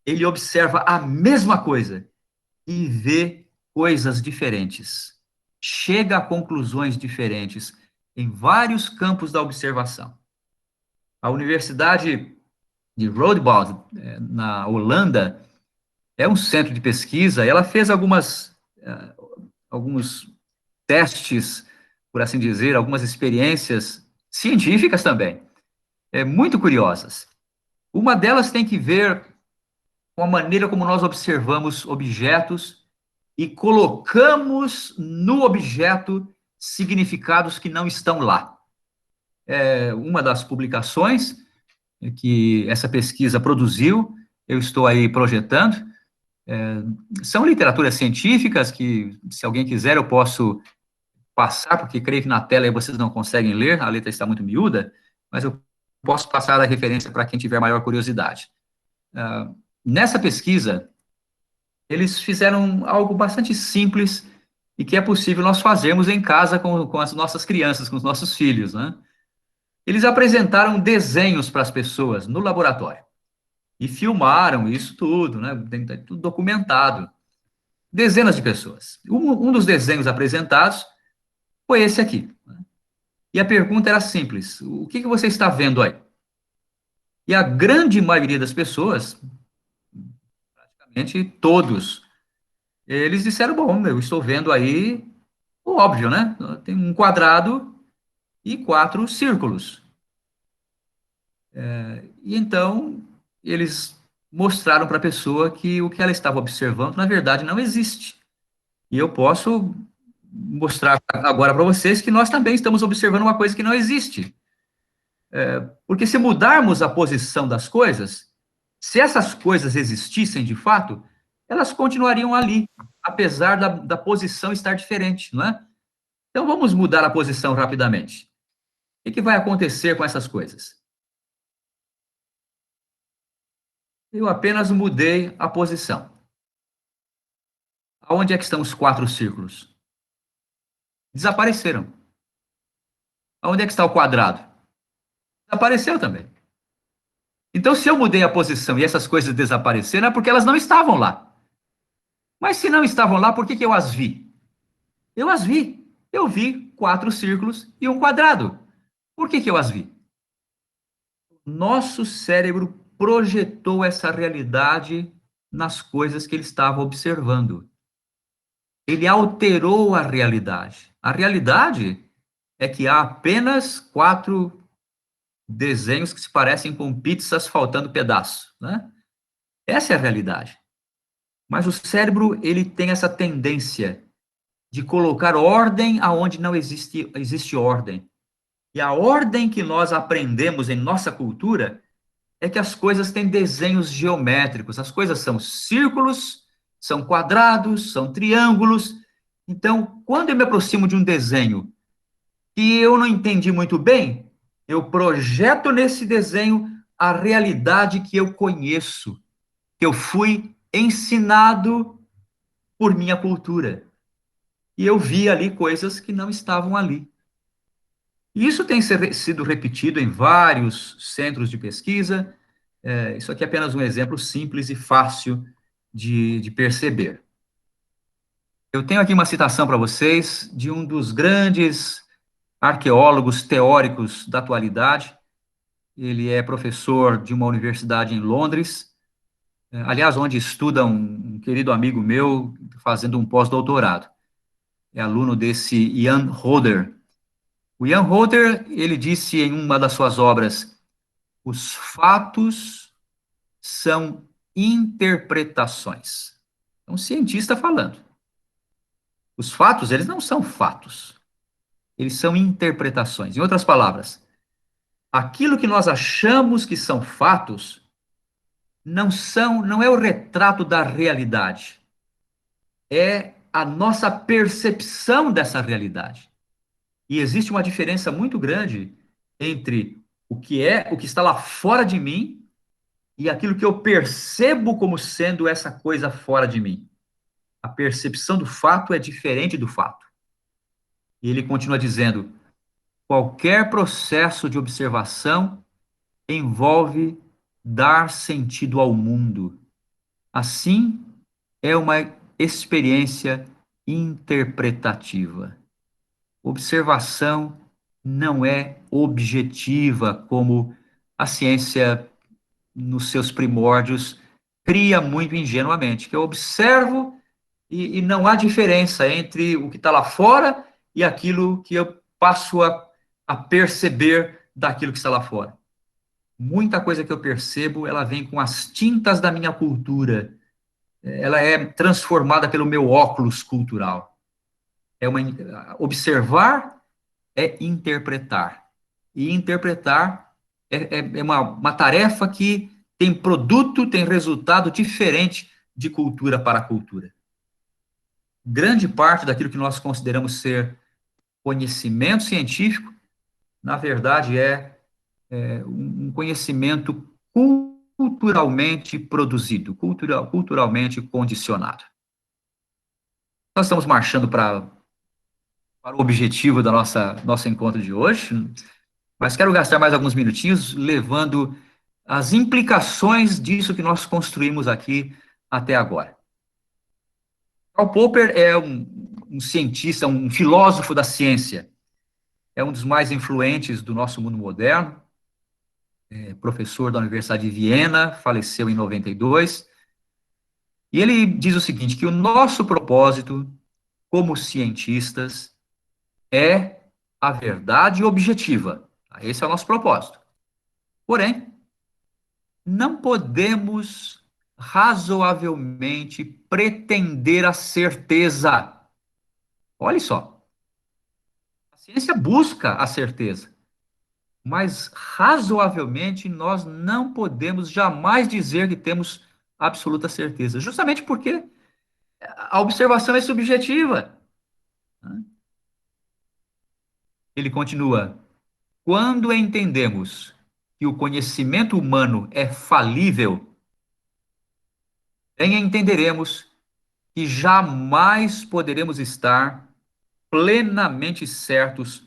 Ele observa a mesma coisa e vê coisas diferentes. Chega a conclusões diferentes em vários campos da observação. A Universidade de Radboud, na Holanda, é um centro de pesquisa. Ela fez alguns testes, por assim dizer, algumas experiências científicas também, muito curiosas. Uma delas tem que ver com a maneira como nós observamos objetos e colocamos no objeto significados que não estão lá. Uma das publicações que essa pesquisa produziu, eu estou aí projetando, são literaturas científicas que, se alguém quiser, eu posso passar, porque creio que na tela aí vocês não conseguem ler, a letra está muito miúda, mas eu posso passar a referência para quem tiver maior curiosidade. Nessa pesquisa, eles fizeram algo bastante simples e que é possível nós fazermos em casa com as nossas crianças, com os nossos filhos, né? Eles apresentaram desenhos para as pessoas no laboratório e filmaram isso tudo, né? Tem tudo documentado. Dezenas de pessoas. Um dos desenhos apresentados foi esse aqui. E a pergunta era simples: o que você está vendo aí? E a grande maioria das pessoas, praticamente todos, eles disseram: bom, eu estou vendo aí o óbvio, né? Tem um quadrado e 4 círculos. E então, eles mostraram para a pessoa que o que ela estava observando, na verdade, não existe. E eu posso mostrar agora para vocês que nós também estamos observando uma coisa que não existe. Porque se mudarmos a posição das coisas, se essas coisas existissem de fato, elas continuariam ali, apesar da posição estar diferente, não é? Então vamos mudar a posição rapidamente. O que vai acontecer com essas coisas? Eu apenas mudei a posição. Aonde é que estão os quatro círculos? Desapareceram. Aonde é que está o quadrado? Desapareceu também. Então, se eu mudei a posição e essas coisas desapareceram, é porque elas não estavam lá. Mas se não estavam lá, por que eu as vi? Eu as vi. Eu vi quatro círculos e um quadrado. Por que eu as vi? Nosso cérebro projetou essa realidade nas coisas que ele estava observando. Ele alterou a realidade. A realidade é que há apenas quatro desenhos que se parecem com pizzas faltando pedaço, né? Essa é a realidade. Mas o cérebro, ele tem essa tendência de colocar ordem aonde não existe ordem. E a ordem que nós aprendemos em nossa cultura é que as coisas têm desenhos geométricos. As coisas são círculos, são quadrados, são triângulos. Então, quando eu me aproximo de um desenho que eu não entendi muito bem, eu projeto nesse desenho a realidade que eu conheço, que eu fui ensinado por minha cultura. E eu vi ali coisas que não estavam ali. E isso tem sido repetido em vários centros de pesquisa. Isso aqui é apenas um exemplo simples e fácil de perceber. Eu tenho aqui uma citação para vocês de um dos grandes arqueólogos teóricos da atualidade. Ele é professor de uma universidade em Londres, aliás, onde estuda um querido amigo meu fazendo um pós-doutorado. É aluno desse Ian Hodder. O Ian Hodder, ele disse em uma das suas obras, os fatos são interpretações. É um cientista falando. Os fatos, eles não são fatos. Eles são interpretações. Em outras palavras, aquilo que nós achamos que são fatos não é o retrato da realidade. É a nossa percepção dessa realidade. E existe uma diferença muito grande entre o que está lá fora de mim e aquilo que eu percebo como sendo essa coisa fora de mim. A percepção do fato é diferente do fato. E ele continua dizendo: qualquer processo de observação envolve dar sentido ao mundo. Assim, é uma experiência interpretativa. Observação não é objetiva, como a ciência, nos seus primórdios, cria muito ingenuamente, que eu observo e não há diferença entre o que está lá fora e aquilo que eu passo a perceber daquilo que está lá fora. Muita coisa que eu percebo, ela vem com as tintas da minha cultura, ela é transformada pelo meu óculos cultural. Observar é interpretar. E interpretar é uma tarefa que tem produto, tem resultado diferente de cultura para cultura. Grande parte daquilo que nós consideramos ser conhecimento científico, na verdade, é um conhecimento culturalmente produzido, culturalmente condicionado. Nós estamos marchando para o objetivo da nosso encontro de hoje, mas quero gastar mais alguns minutinhos levando as implicações disso que nós construímos aqui até agora. Karl Popper é um cientista, um filósofo da ciência, é um dos mais influentes do nosso mundo moderno, professor da Universidade de Viena, faleceu em 92, e ele diz o seguinte, que o nosso propósito como cientistas é a verdade objetiva. Esse é o nosso propósito. Porém, não podemos razoavelmente pretender a certeza. Olha só, a ciência busca a certeza, mas razoavelmente nós não podemos jamais dizer que temos absoluta certeza, justamente porque A observação é subjetiva. Né? Ele continua: quando entendemos que o conhecimento humano é falível, bem entenderemos que jamais poderemos estar plenamente certos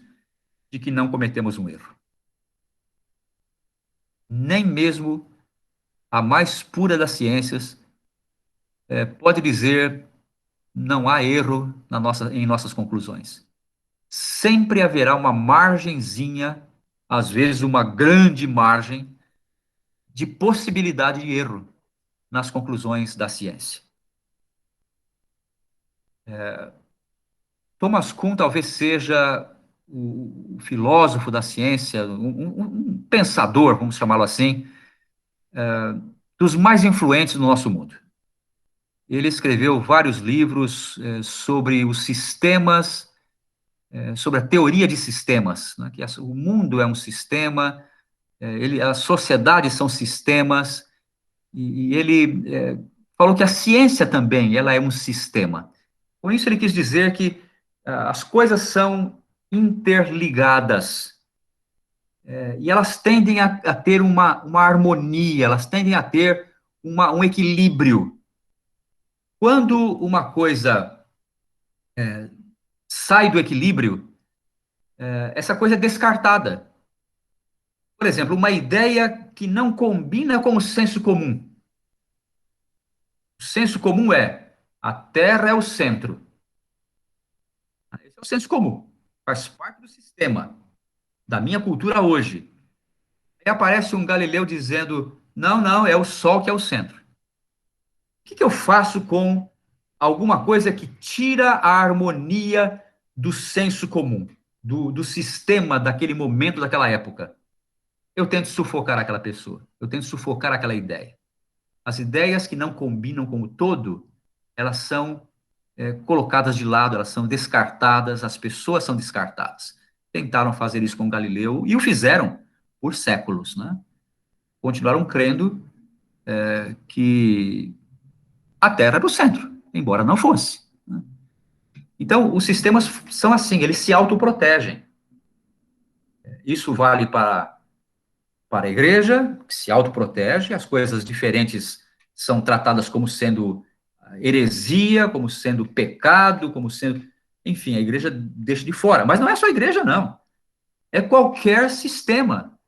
de que não cometemos um erro. Nem mesmo a mais pura das ciências pode dizer não há erro em nossas conclusões. Sempre haverá uma margenzinha, às vezes uma grande margem, de possibilidade de erro nas conclusões da ciência. Thomas Kuhn talvez seja o filósofo da ciência, um pensador, vamos chamá-lo assim, dos mais influentes no nosso mundo. Ele escreveu vários livros sobre os sistemas, sobre a teoria de sistemas, né, que o mundo é um sistema, as sociedades são sistemas, e ele falou que a ciência também ela é um sistema. Com isso ele quis dizer que as coisas são interligadas, e elas tendem a ter uma harmonia, elas tendem a ter um equilíbrio. Quando uma coisa sai do equilíbrio, essa coisa é descartada. Por exemplo, uma ideia que não combina com o senso comum. O senso comum é a Terra é o centro. Esse é o senso comum. Faz parte do sistema, da minha cultura hoje. Aí aparece um Galileu dizendo: não, não, é o Sol que é o centro. O que eu faço com alguma coisa que tira a harmonia do senso comum, do sistema daquele momento, daquela época? Eu tento sufocar aquela pessoa, eu tento sufocar aquela ideia. As ideias que não combinam com o todo, elas são colocadas de lado, elas são descartadas, as pessoas são descartadas. Tentaram fazer isso com Galileu e o fizeram por séculos, né? Continuaram crendo que a Terra era o centro, embora não fosse. Né? Então, os sistemas são assim, eles se autoprotegem. Isso vale para a igreja, que se autoprotege, as coisas diferentes são tratadas como sendo heresia, como sendo pecado, como sendo. Enfim, a igreja deixa de fora. Mas não é só a igreja, não. É qualquer sistema.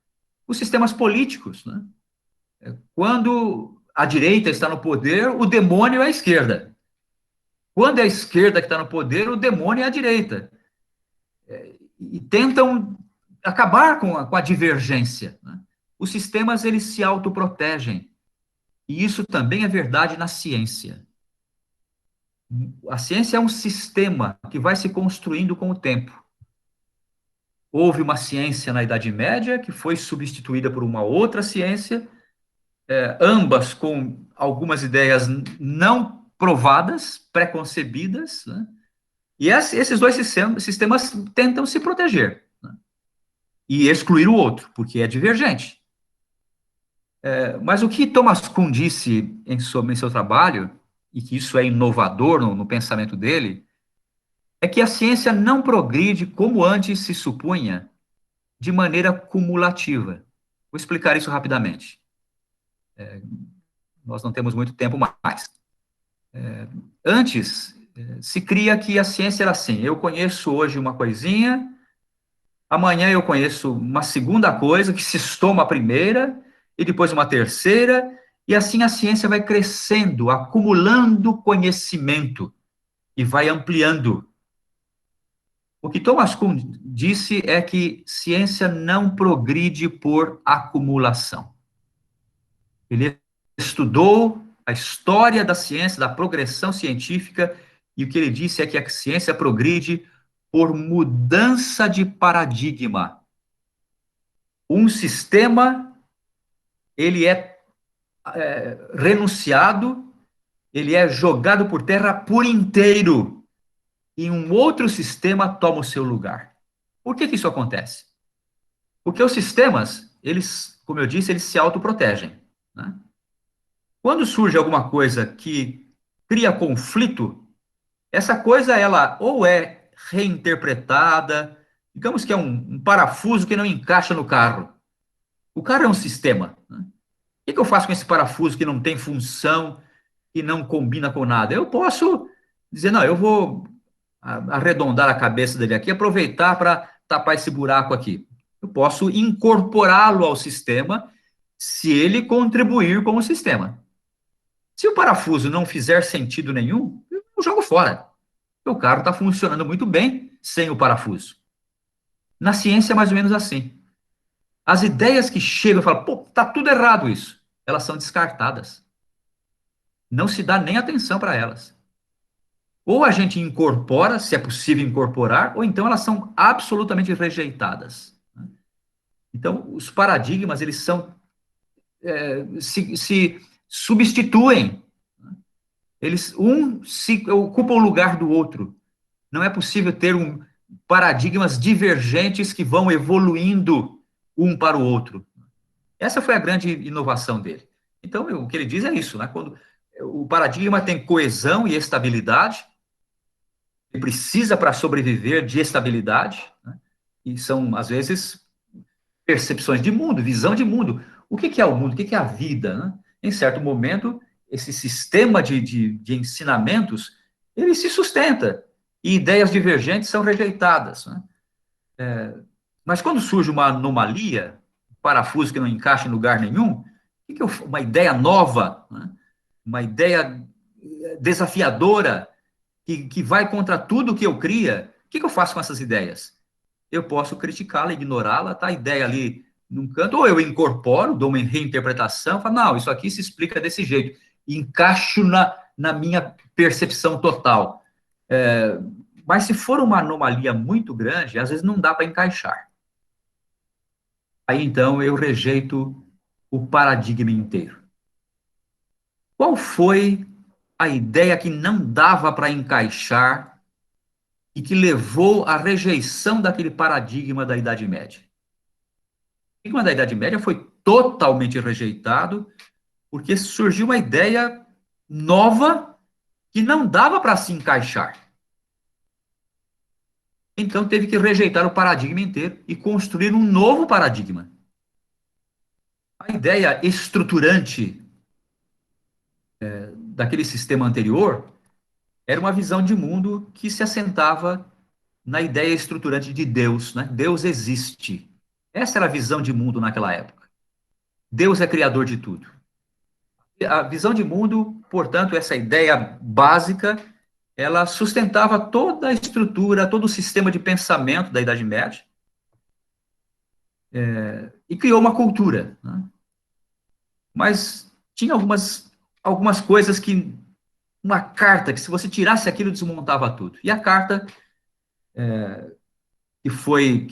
Os sistemas políticos. Né? Quando a direita está no poder, o demônio é a esquerda. Quando é a esquerda que está no poder, o demônio é a direita. E tentam acabar com a divergência. Né? Os sistemas, eles se autoprotegem. E isso também é verdade na ciência. A ciência é um sistema que vai se construindo com o tempo. Houve uma ciência na Idade Média que foi substituída por uma outra ciência, ambas com algumas ideias não provadas, preconcebidas, né? E esses dois sistemas tentam se proteger, né? E excluir o outro, porque é divergente. Mas o que Thomas Kuhn disse em seu trabalho, e que isso é inovador no pensamento dele, é que a ciência não progride como antes se supunha, de maneira cumulativa. Vou explicar isso rapidamente. Nós não temos muito tempo mais. Antes, se cria que a ciência era assim: eu conheço hoje uma coisinha, amanhã eu conheço uma segunda coisa que se estoma a primeira, e depois uma terceira, e assim a ciência vai crescendo, acumulando conhecimento e vai ampliando. O que Thomas Kuhn disse é que ciência não progride por acumulação. Ele estudou a história da ciência, da progressão científica, e o que ele disse é que a ciência progride por mudança de paradigma. Um sistema, ele é renunciado, ele é jogado por terra por inteiro, e um outro sistema toma o seu lugar. Por que isso acontece? Porque os sistemas, eles, como eu disse, eles se autoprotegem. Né? Quando surge alguma coisa que cria conflito, essa coisa, ela ou é reinterpretada, digamos que é um parafuso que não encaixa no carro. O carro é um sistema, né? O que eu faço com esse parafuso que não tem função, que não combina com nada? Eu posso dizer, não, eu vou arredondar a cabeça dele aqui, aproveitar para tapar esse buraco aqui. Eu posso incorporá-lo ao sistema se ele contribuir com o sistema. Se o parafuso não fizer sentido nenhum, eu jogo fora. O carro está funcionando muito bem sem o parafuso. Na ciência é mais ou menos assim. As ideias que chegam e falam, pô, tá tudo errado isso, elas são descartadas. Não se dá nem atenção para elas. Ou a gente incorpora, se é possível incorporar, ou então elas são absolutamente rejeitadas. Então, os paradigmas, eles são, se substituem. Eles, um se ocupa o lugar do outro. Não é possível ter paradigmas divergentes que vão evoluindo um para o outro. Essa foi a grande inovação dele. Então, o que ele diz é isso, né? Quando o paradigma tem coesão e estabilidade, ele precisa, para sobreviver, de estabilidade, né? E são, às vezes, percepções de mundo, visão de mundo. O que é o mundo? O que é a vida? Né? Em certo momento, esse sistema de ensinamentos, ele se sustenta, e ideias divergentes são rejeitadas. Né? Mas quando surge uma anomalia, um parafuso que não encaixa em lugar nenhum, uma ideia nova, né? Uma ideia desafiadora, que vai contra tudo que eu cria, o que eu faço com essas ideias? Eu posso criticá-la, ignorá-la, tá a ideia ali num canto, ou eu incorporo, dou uma reinterpretação, falo, não, isso aqui se explica desse jeito, e encaixo na minha percepção total. Mas se for uma anomalia muito grande, às vezes não dá para encaixar. Aí então eu rejeito o paradigma inteiro. Qual foi a ideia que não dava para encaixar e que levou à rejeição daquele paradigma da Idade Média? O paradigma da Idade Média foi totalmente rejeitado porque surgiu uma ideia nova que não dava para se encaixar. Então teve que rejeitar o paradigma inteiro e construir um novo paradigma. A ideia estruturante daquele sistema anterior era uma visão de mundo que se assentava na ideia estruturante de Deus, né? Deus existe. Essa era a visão de mundo naquela época. Deus é criador de tudo. A visão de mundo, portanto, essa ideia básica, ela sustentava toda a estrutura, todo o sistema de pensamento da Idade Média, e criou uma cultura. Né? Mas tinha algumas coisas que, uma carta, que se você tirasse aquilo, desmontava tudo. E a carta que foi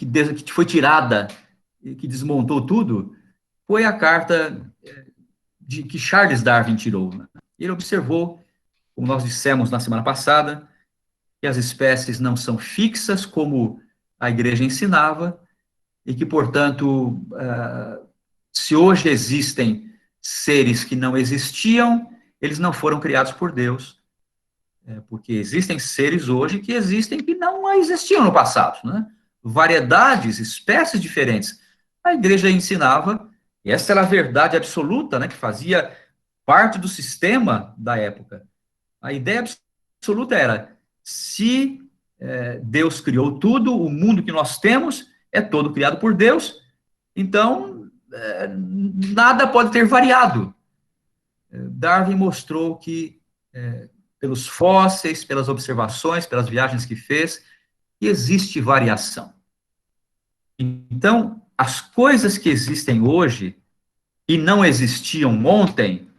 tirada, que desmontou tudo, foi a carta que Charles Darwin tirou. Né? Ele observou, como nós dissemos na semana passada, que as espécies não são fixas, como a igreja ensinava, e que, portanto, se hoje existem seres que não existiam, eles não foram criados por Deus, porque existem seres hoje que existem que não existiam no passado, né? Variedades, espécies diferentes. A igreja ensinava, e essa era a verdade absoluta, né, que fazia parte do sistema da época. A ideia absoluta era, se Deus criou tudo, o mundo que nós temos é todo criado por Deus, então nada pode ter variado. Darwin mostrou que, pelos fósseis, pelas observações, pelas viagens que fez, que existe variação. Então, as coisas que existem hoje e não existiam ontem,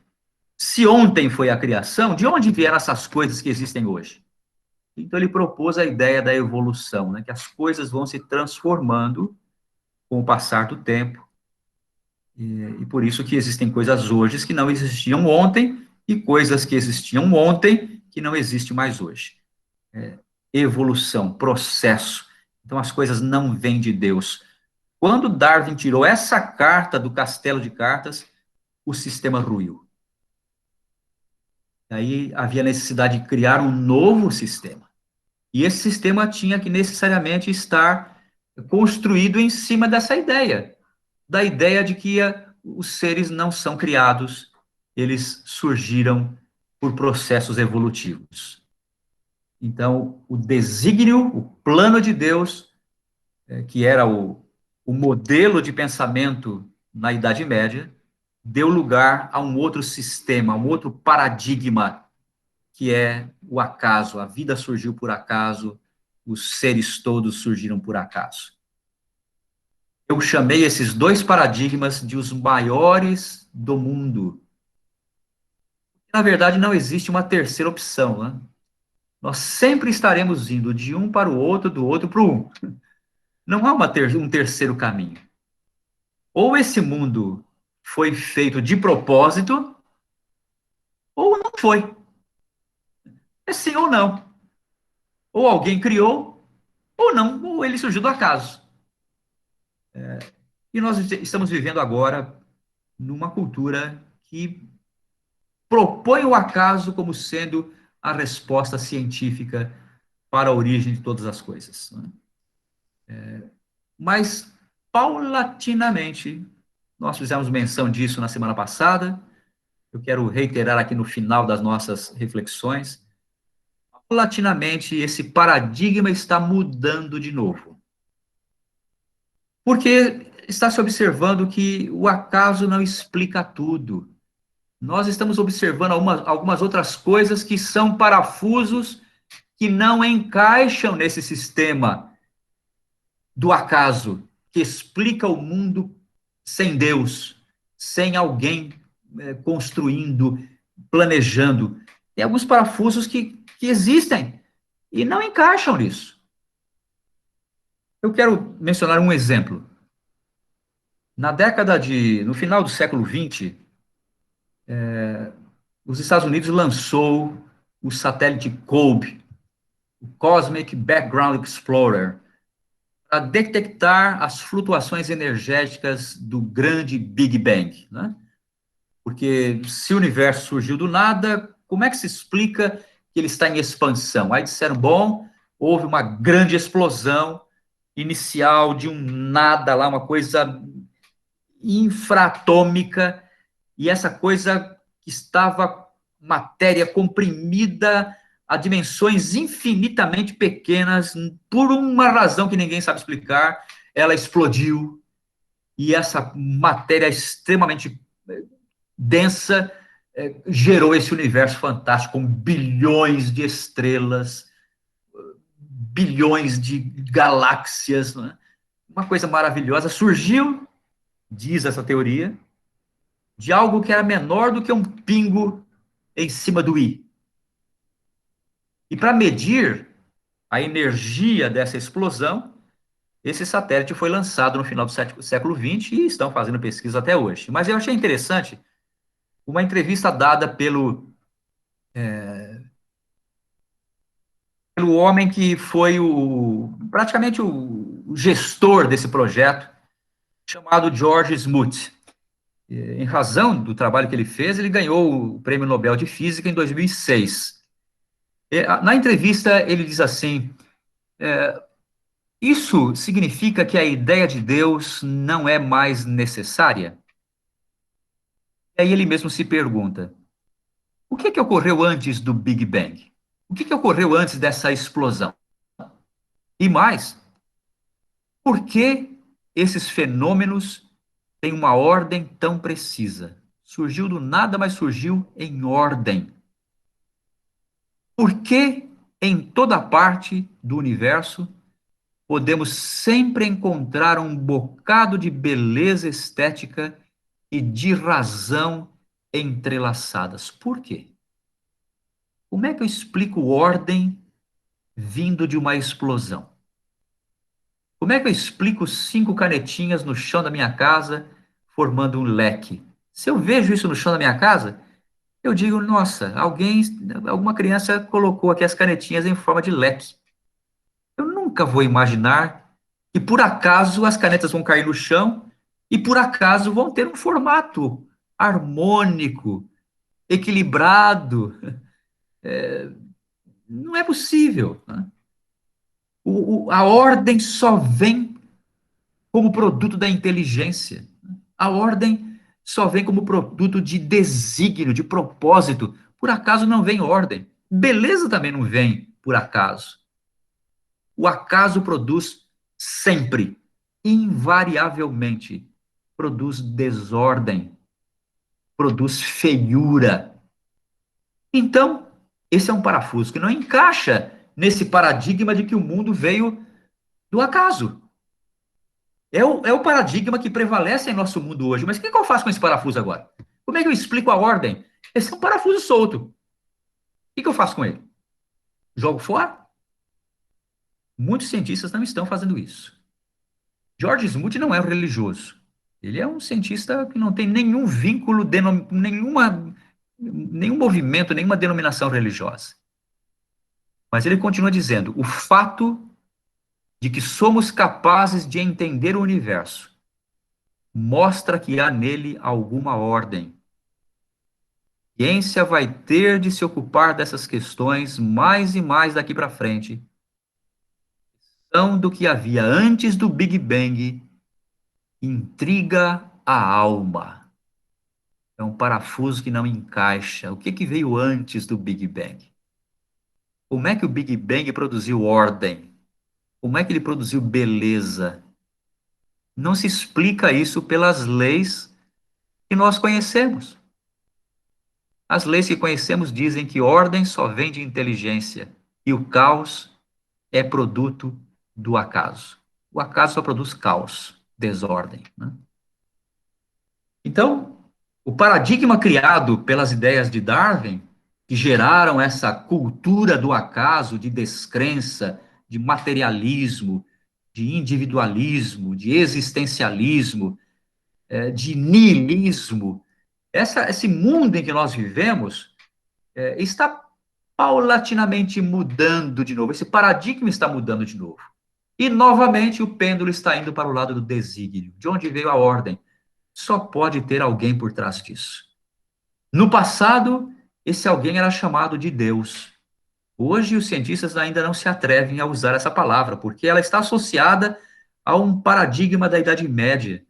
se ontem foi a criação, de onde vieram essas coisas que existem hoje? Então, ele propôs a ideia da evolução, né, que as coisas vão se transformando com o passar do tempo, e por isso que existem coisas hoje que não existiam ontem, e coisas que existiam ontem que não existem mais hoje. Evolução, processo. Então, as coisas não vêm de Deus. Quando Darwin tirou essa carta do castelo de cartas, o sistema ruiu. Aí havia necessidade de criar um novo sistema. E esse sistema tinha que necessariamente estar construído em cima dessa ideia, da ideia de que os seres não são criados, eles surgiram por processos evolutivos. Então, o desígnio, o plano de Deus, que era o modelo de pensamento na Idade Média, deu lugar a um outro sistema, a um outro paradigma, que é o acaso. A vida surgiu por acaso, os seres todos surgiram por acaso. Eu chamei esses dois paradigmas de os maiores do mundo. Na verdade, não existe uma terceira opção, né? Nós sempre estaremos indo de um para o outro, do outro para o um. Não há um terceiro caminho. Ou esse mundo foi feito de propósito, ou não foi. É sim ou não. Ou alguém criou, ou não, ou ele surgiu do acaso. E nós estamos vivendo agora numa cultura que propõe o acaso como sendo a resposta científica para a origem de todas as coisas. Né? Mas, paulatinamente, nós fizemos menção disso na semana passada, eu quero reiterar aqui no final das nossas reflexões, paulatinamente esse paradigma está mudando de novo. Porque está se observando que o acaso não explica tudo. Nós estamos observando algumas outras coisas que são parafusos que não encaixam nesse sistema do acaso, que explica o mundo sem Deus, sem alguém construindo, planejando. Tem alguns parafusos que existem e não encaixam nisso. Eu quero mencionar um exemplo. No final do século XX, os Estados Unidos lançou o satélite COBE, o Cosmic Background Explorer, para detectar as flutuações energéticas do grande Big Bang, né? Porque se o universo surgiu do nada, como é que se explica que ele está em expansão? Aí disseram, bom, houve uma grande explosão inicial de um nada lá, uma coisa infraatômica, e essa coisa que estava matéria comprimida a dimensões infinitamente pequenas, por uma razão que ninguém sabe explicar, ela explodiu, e essa matéria extremamente densa gerou esse universo fantástico, com bilhões de estrelas, bilhões de galáxias, né? Uma coisa maravilhosa. Surgiu, diz essa teoria, de algo que era menor do que um pingo em cima do i. E para medir a energia dessa explosão, esse satélite foi lançado no final do século XX e estão fazendo pesquisa até hoje. Mas eu achei interessante uma entrevista dada pelo homem que foi praticamente o gestor desse projeto, chamado George Smoot. Em razão do trabalho que ele fez, ele ganhou o Prêmio Nobel de Física em 2006. Na entrevista, ele diz assim: isso significa que a ideia de Deus não é mais necessária? E aí ele mesmo se pergunta: o que ocorreu antes do Big Bang? O que ocorreu antes dessa explosão? E mais, por que esses fenômenos têm uma ordem tão precisa? Surgiu do nada, mas surgiu em ordem. Por que em toda parte do universo podemos sempre encontrar um bocado de beleza estética e de razão entrelaçadas? Por quê? Como é que eu explico ordem vindo de uma explosão? Como é que eu explico 5 canetinhas no chão da minha casa formando um leque? Se eu vejo isso no chão da minha casa, eu digo, nossa, alguma criança colocou aqui as canetinhas em forma de leque. Eu nunca vou imaginar que por acaso as canetas vão cair no chão e por acaso vão ter um formato harmônico, equilibrado. Não é possível, né? A ordem só vem como produto da inteligência. A ordem só vem como produto de desígnio, de propósito. Por acaso não vem ordem. Beleza também não vem por acaso. O acaso produz sempre, invariavelmente, produz desordem, produz feiura. Então, esse é um parafuso que não encaixa nesse paradigma de que o mundo veio do acaso. É o paradigma que prevalece em nosso mundo hoje. Mas o que eu faço com esse parafuso agora? Como é que eu explico a ordem? Esse é um parafuso solto. O que eu faço com ele? Jogo fora? Muitos cientistas não estão fazendo isso. George Smoot não é um religioso. Ele é um cientista que não tem nenhum vínculo, nenhum movimento, nenhuma denominação religiosa. Mas ele continua dizendo: o fato de que somos capazes de entender o universo mostra que há nele alguma ordem. A ciência vai ter de se ocupar dessas questões mais e mais daqui para frente, então, do que havia antes do Big Bang intriga a alma. É um parafuso que não encaixa. O que veio antes do Big Bang? Como é que o Big Bang produziu ordem? Como é que ele produziu beleza? Não se explica isso pelas leis que nós conhecemos. As leis que conhecemos dizem que ordem só vem de inteligência e o caos é produto do acaso. O acaso só produz caos, desordem, né? Então, o paradigma criado pelas ideias de Darwin, que geraram essa cultura do acaso, de descrença, de materialismo, de individualismo, de existencialismo, de niilismo, esse mundo em que nós vivemos está paulatinamente mudando de novo. Esse paradigma está mudando de novo. E, novamente, o pêndulo está indo para o lado do desígnio. De onde veio a ordem? Só pode ter alguém por trás disso. No passado, esse alguém era chamado de Deus. Hoje, os cientistas ainda não se atrevem a usar essa palavra, porque ela está associada a um paradigma da Idade Média,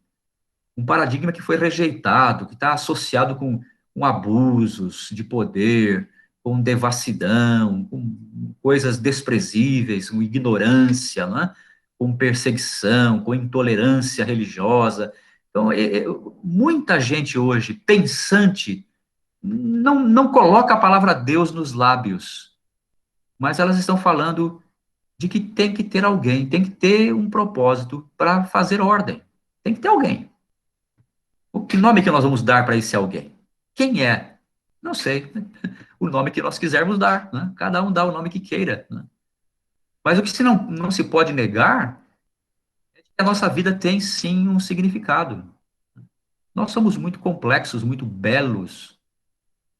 um paradigma que foi rejeitado, que está associado com abusos de poder, com devassidão, com coisas desprezíveis, com ignorância, né? Com perseguição, com intolerância religiosa. Então, muita gente hoje, pensante, não coloca a palavra Deus nos lábios, mas elas estão falando de que tem que ter alguém, tem que ter um propósito para fazer ordem. Tem que ter alguém. O que nome que nós vamos dar para esse alguém? Quem é? Não sei. O nome que nós quisermos dar, né? Cada um dá o nome que queira, né? Mas o que não se pode negar é que a nossa vida tem sim um significado. Nós somos muito complexos, muito belos.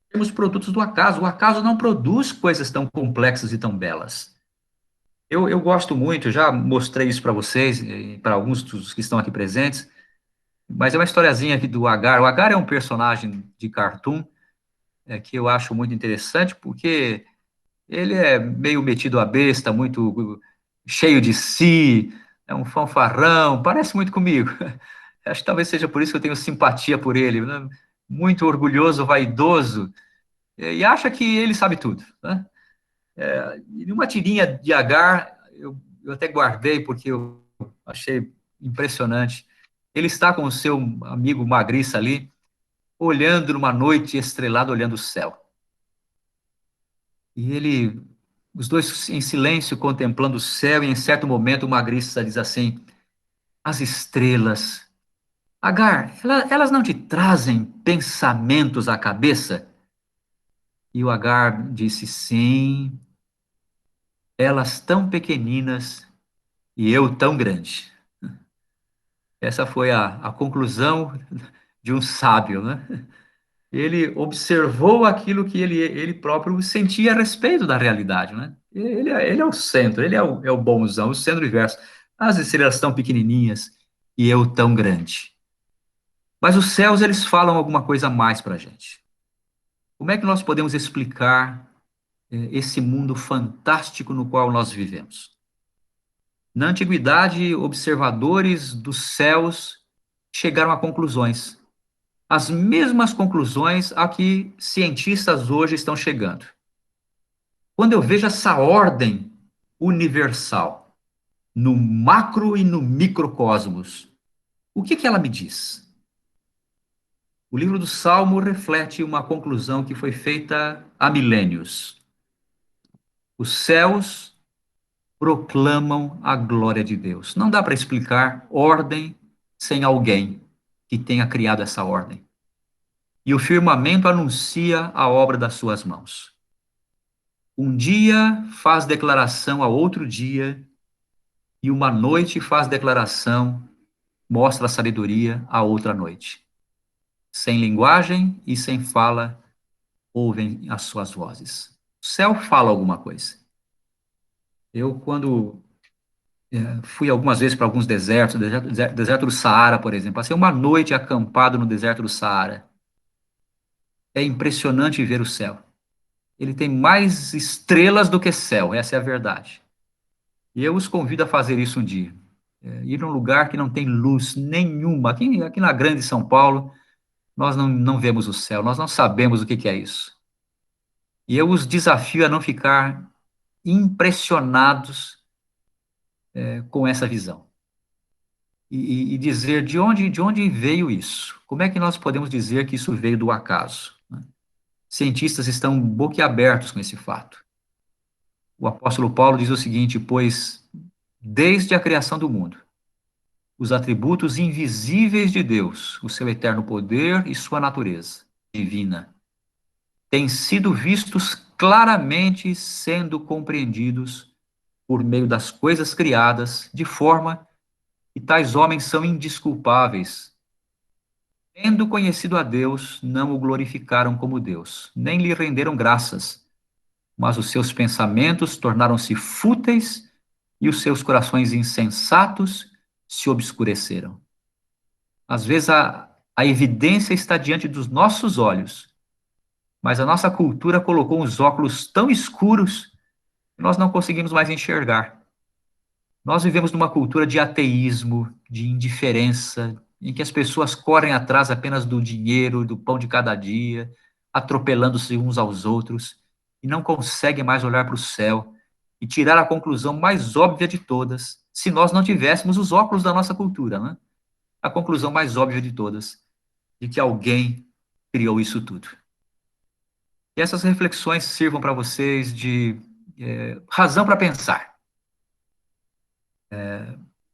Temos produtos do acaso. O acaso não produz coisas tão complexas e tão belas. Eu gosto muito, já mostrei isso para vocês, para alguns dos que estão aqui presentes, mas é uma historiazinha aqui do Agar. O Agar é um personagem de cartoon que eu acho muito interessante, porque ele é meio metido à besta, muito cheio de si, é um fanfarrão, parece muito comigo. Acho que talvez seja por isso que eu tenho simpatia por ele, né? Muito orgulhoso, vaidoso, e acha que ele sabe tudo, né? E uma tirinha de Agar, eu até guardei porque eu achei impressionante. Ele está com o seu amigo Magriça ali, olhando numa noite estrelada, olhando o céu. E os dois em silêncio, contemplando o céu, e em certo momento o Magriça diz assim: as estrelas, Agar, elas não te trazem pensamentos à cabeça? E o Agar disse: sim, elas tão pequeninas e eu tão grande. Essa foi a conclusão de um sábio, né? Ele observou aquilo que ele próprio sentia a respeito da realidade, né? Ele é o centro, ele é o bonzão, o centro do universo. As estrelas tão pequenininhas e eu tão grande. Mas os céus, eles falam alguma coisa a mais para a gente. Como é que nós podemos explicar esse mundo fantástico no qual nós vivemos? Na antiguidade, observadores dos céus chegaram a conclusões, as mesmas conclusões a que cientistas hoje estão chegando. Quando eu vejo essa ordem universal, no macro e no microcosmos, o que ela me diz? O livro do Salmo reflete uma conclusão que foi feita há milênios. Os céus proclamam a glória de Deus. Não dá para explicar ordem sem alguém que tenha criado essa ordem. E o firmamento anuncia a obra das suas mãos. Um dia faz declaração a outro dia, e uma noite faz declaração, mostra a sabedoria a outra noite. Sem linguagem e sem fala, ouvem as suas vozes. O céu fala alguma coisa. Eu, quando fui algumas vezes para alguns desertos, deserto do Saara, por exemplo, passei uma noite acampado no deserto do Saara. É impressionante ver o céu. Ele tem mais estrelas do que céu, essa é a verdade. E eu os convido a fazer isso um dia. Ir num lugar que não tem luz nenhuma. Aqui na grande São Paulo, nós não vemos o céu, nós não sabemos o que é isso. E eu os desafio a não ficar impressionados com essa visão. E dizer de onde veio isso. Como é que nós podemos dizer que isso veio do acaso? Né? Cientistas estão boquiabertos com esse fato. O apóstolo Paulo diz o seguinte: pois desde a criação do mundo, os atributos invisíveis de Deus, o seu eterno poder e sua natureza divina, têm sido vistos claramente, sendo compreendidos por meio das coisas criadas, de forma que tais homens são indesculpáveis. Tendo conhecido a Deus, não o glorificaram como Deus, nem lhe renderam graças, mas os seus pensamentos tornaram-se fúteis e os seus corações insensatos se obscureceram. Às vezes a evidência está diante dos nossos olhos, mas a nossa cultura colocou uns óculos tão escuros que nós não conseguimos mais enxergar. Nós vivemos numa cultura de ateísmo, de indiferença, em que as pessoas correm atrás apenas do dinheiro, do pão de cada dia, atropelando-se uns aos outros, e não conseguem mais olhar para o céu e tirar a conclusão mais óbvia de todas, se nós não tivéssemos os óculos da nossa cultura, né? A conclusão mais óbvia de todas, de que alguém criou isso tudo. E essas reflexões sirvam para vocês de razão para pensar.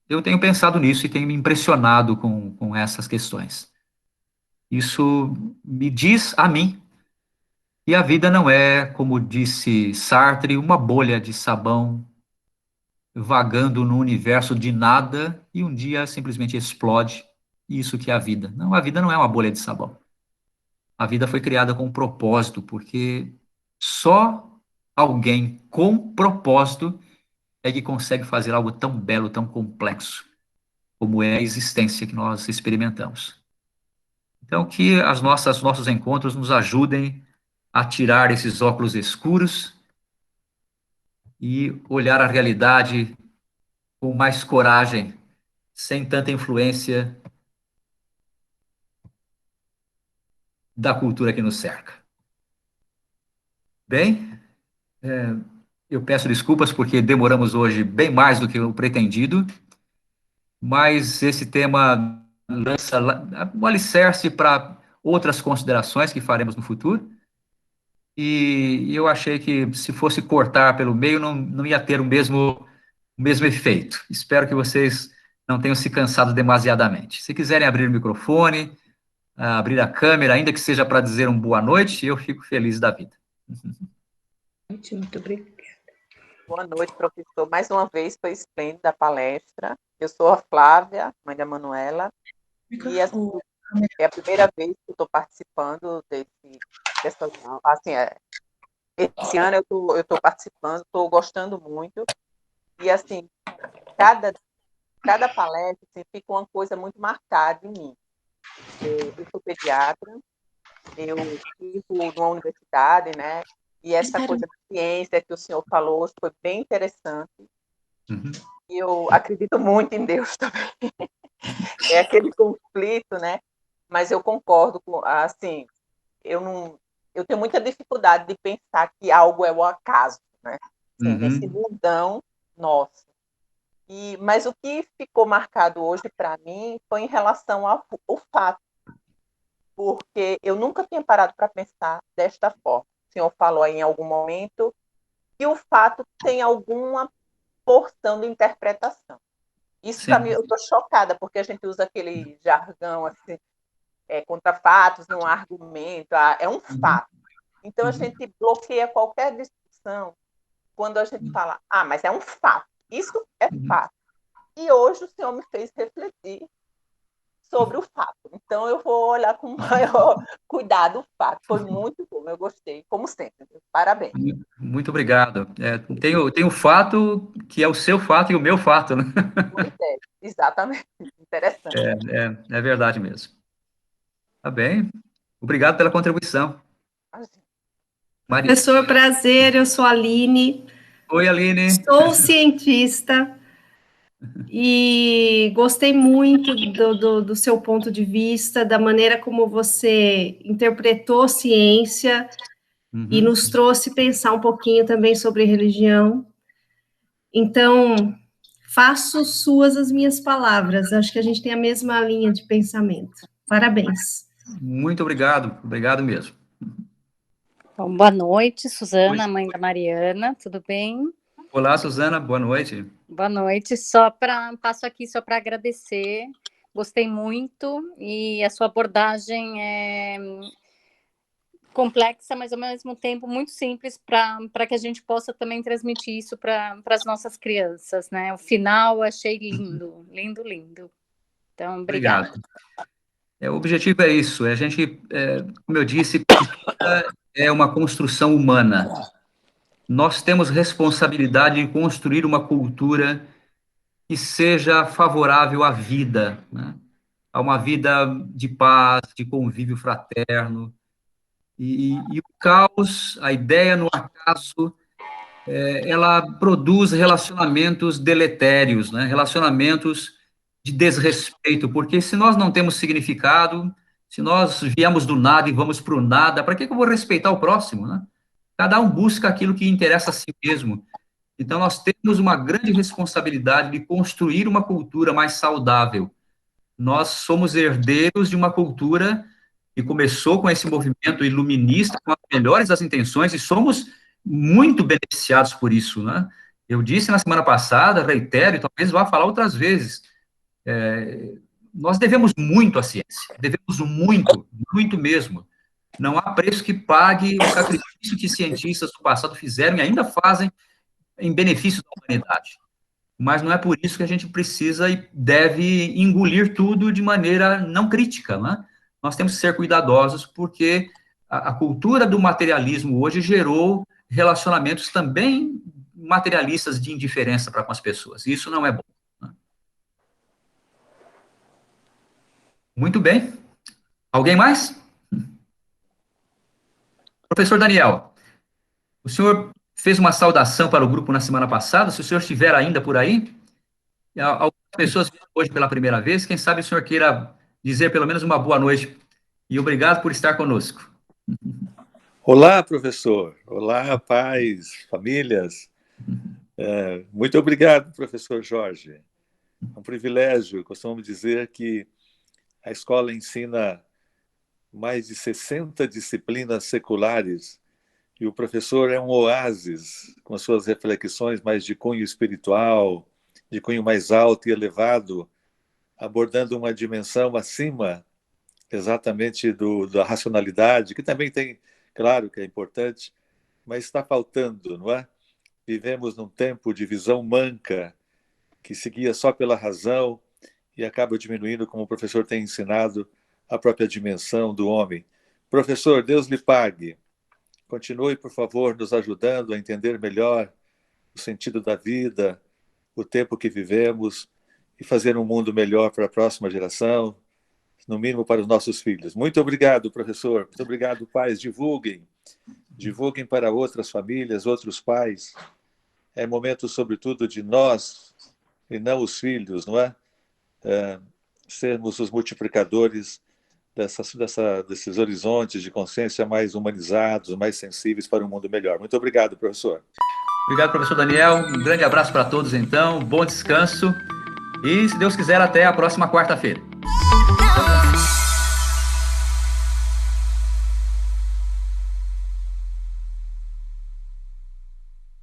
Eu tenho pensado nisso e tenho me impressionado com essas questões. Isso me diz a mim que a vida não é, como disse Sartre, uma bolha de sabão vagando no universo de nada e um dia simplesmente explode. Isso que é a vida. Não, a vida não é uma bolha de sabão. A vida foi criada com um propósito, porque só alguém com propósito é que consegue fazer algo tão belo, tão complexo, como é a existência que nós experimentamos. Então, que nossos encontros nos ajudem a tirar esses óculos escuros e olhar a realidade com mais coragem, sem tanta influência da cultura que nos cerca. Bem, eu peço desculpas porque demoramos hoje bem mais do que o pretendido, mas esse tema lança um alicerce para outras considerações que faremos no futuro. E eu achei que se fosse cortar pelo meio, não ia ter o mesmo efeito. Espero que vocês não tenham se cansado demasiadamente. Se quiserem abrir o microfone, abrir a câmera, ainda que seja para dizer um boa noite, eu fico feliz da vida. Muito obrigada. Boa noite, professor. Mais uma vez, foi esplêndida a palestra. Eu sou a Flávia, mãe da Manuela, e assim, é a primeira vez que eu estou participando dessa assim, esse ano eu estou participando, estou gostando muito, e assim, cada palestra assim, fica uma coisa muito marcada em mim. Eu sou pediatra, Eu vivo numa universidade, né? E essa coisa da ciência que o senhor falou hoje foi bem interessante. Uhum. E eu acredito muito em Deus também. É aquele conflito, né? Mas eu concordo com, assim, eu não, eu tenho muita dificuldade de pensar que algo é o acaso, né? Assim, nesse Uhum. mundão nosso. Mas o que ficou marcado hoje para mim foi em relação ao fato, porque eu nunca tinha parado para pensar desta forma. O senhor falou aí em algum momento que o fato tem alguma porção de interpretação. Isso para mim, Sim. eu estou chocada, porque a gente usa aquele jargão assim, contra fatos, não há argumento, é um Uhum. fato. Então a Uhum. gente bloqueia qualquer discussão quando a gente fala, mas é um fato, isso é Uhum. fato. E hoje o senhor me fez refletir sobre o fato. Então eu vou olhar com maior cuidado o fato. Foi muito bom, eu gostei, como sempre. Parabéns. Muito obrigado. Tem o fato que é o seu fato e o meu fato, né? Pois é, exatamente. Interessante. É verdade mesmo. Tá bem. Obrigado pela contribuição. Imagina. Maria. Professor, prazer, eu sou a Aline, Oi, Aline. sou cientista e gostei muito do seu ponto de vista, da maneira como você interpretou ciência e Uhum. nos trouxe pensar um pouquinho também sobre religião. Então, faço suas as minhas palavras, acho que a gente tem a mesma linha de pensamento. Parabéns. Muito obrigado. Obrigado mesmo. Bom, boa noite, Oi. Suzana, mãe da Mariana, tudo bem? Olá, Suzana. Boa noite. Boa noite. Passo aqui só para agradecer. Gostei muito e a sua abordagem é complexa, mas ao mesmo tempo muito simples para que a gente possa também transmitir isso para as nossas crianças, né? O final achei lindo, lindo, lindo. Então, obrigada. Obrigado. O objetivo é isso. A gente, como eu disse, cultura é uma construção humana. Nós temos responsabilidade em construir uma cultura que seja favorável à vida, né? A uma vida de paz, de convívio fraterno. E o caos, a ideia no acaso, ela produz relacionamentos deletérios, né? Relacionamentos de desrespeito, porque se nós não temos significado, se nós viemos do nada e vamos para o nada, para que eu vou respeitar o próximo, né? Cada um busca aquilo que interessa a si mesmo. Então, nós temos uma grande responsabilidade de construir uma cultura mais saudável. Nós somos herdeiros de uma cultura que começou com esse movimento iluminista, com as melhores das intenções, e somos muito beneficiados por isso, né? Eu disse na semana passada, reitero, e talvez vá falar outras vezes, nós devemos muito à ciência, devemos muito, muito mesmo. Não há preço que pague o sacrifício que cientistas do passado fizeram e ainda fazem em benefício da humanidade. Mas não é por isso que a gente precisa e deve engolir tudo de maneira não crítica, né? Nós temos que ser cuidadosos, porque a cultura do materialismo hoje gerou relacionamentos também materialistas de indiferença para com as pessoas. E isso não é bom, né? Muito bem. Alguém mais? Professor Daniel, o senhor fez uma saudação para o grupo na semana passada. Se o senhor estiver ainda por aí, algumas pessoas vieram hoje pela primeira vez. Quem sabe o senhor queira dizer pelo menos uma boa noite. E obrigado por estar conosco. Olá, professor. Olá, pais, famílias. Muito obrigado, professor Jorge. É um privilégio. Costumo dizer que a escola ensina mais de 60 disciplinas seculares e o professor é um oásis com as suas reflexões mais de cunho espiritual, de cunho mais alto e elevado, abordando uma dimensão acima exatamente da racionalidade, que também tem, claro que é importante, mas está faltando, não é? Vivemos num tempo de visão manca, que se guia só pela razão e acaba diminuindo, como o professor tem ensinado, a própria dimensão do homem. Professor, Deus lhe pague. Continue, por favor, nos ajudando a entender melhor o sentido da vida, o tempo que vivemos e fazer um mundo melhor para a próxima geração, no mínimo para os nossos filhos. Muito obrigado, professor. Muito obrigado, pais. Divulguem para outras famílias, outros pais. É momento, sobretudo, de nós, e não os filhos, não é? Sermos os multiplicadores desses horizontes de consciência mais humanizados, mais sensíveis para um mundo melhor. Muito obrigado, professor. Obrigado, professor Daniel. Um grande abraço para todos, então. Bom descanso. E, se Deus quiser, até a próxima quarta-feira.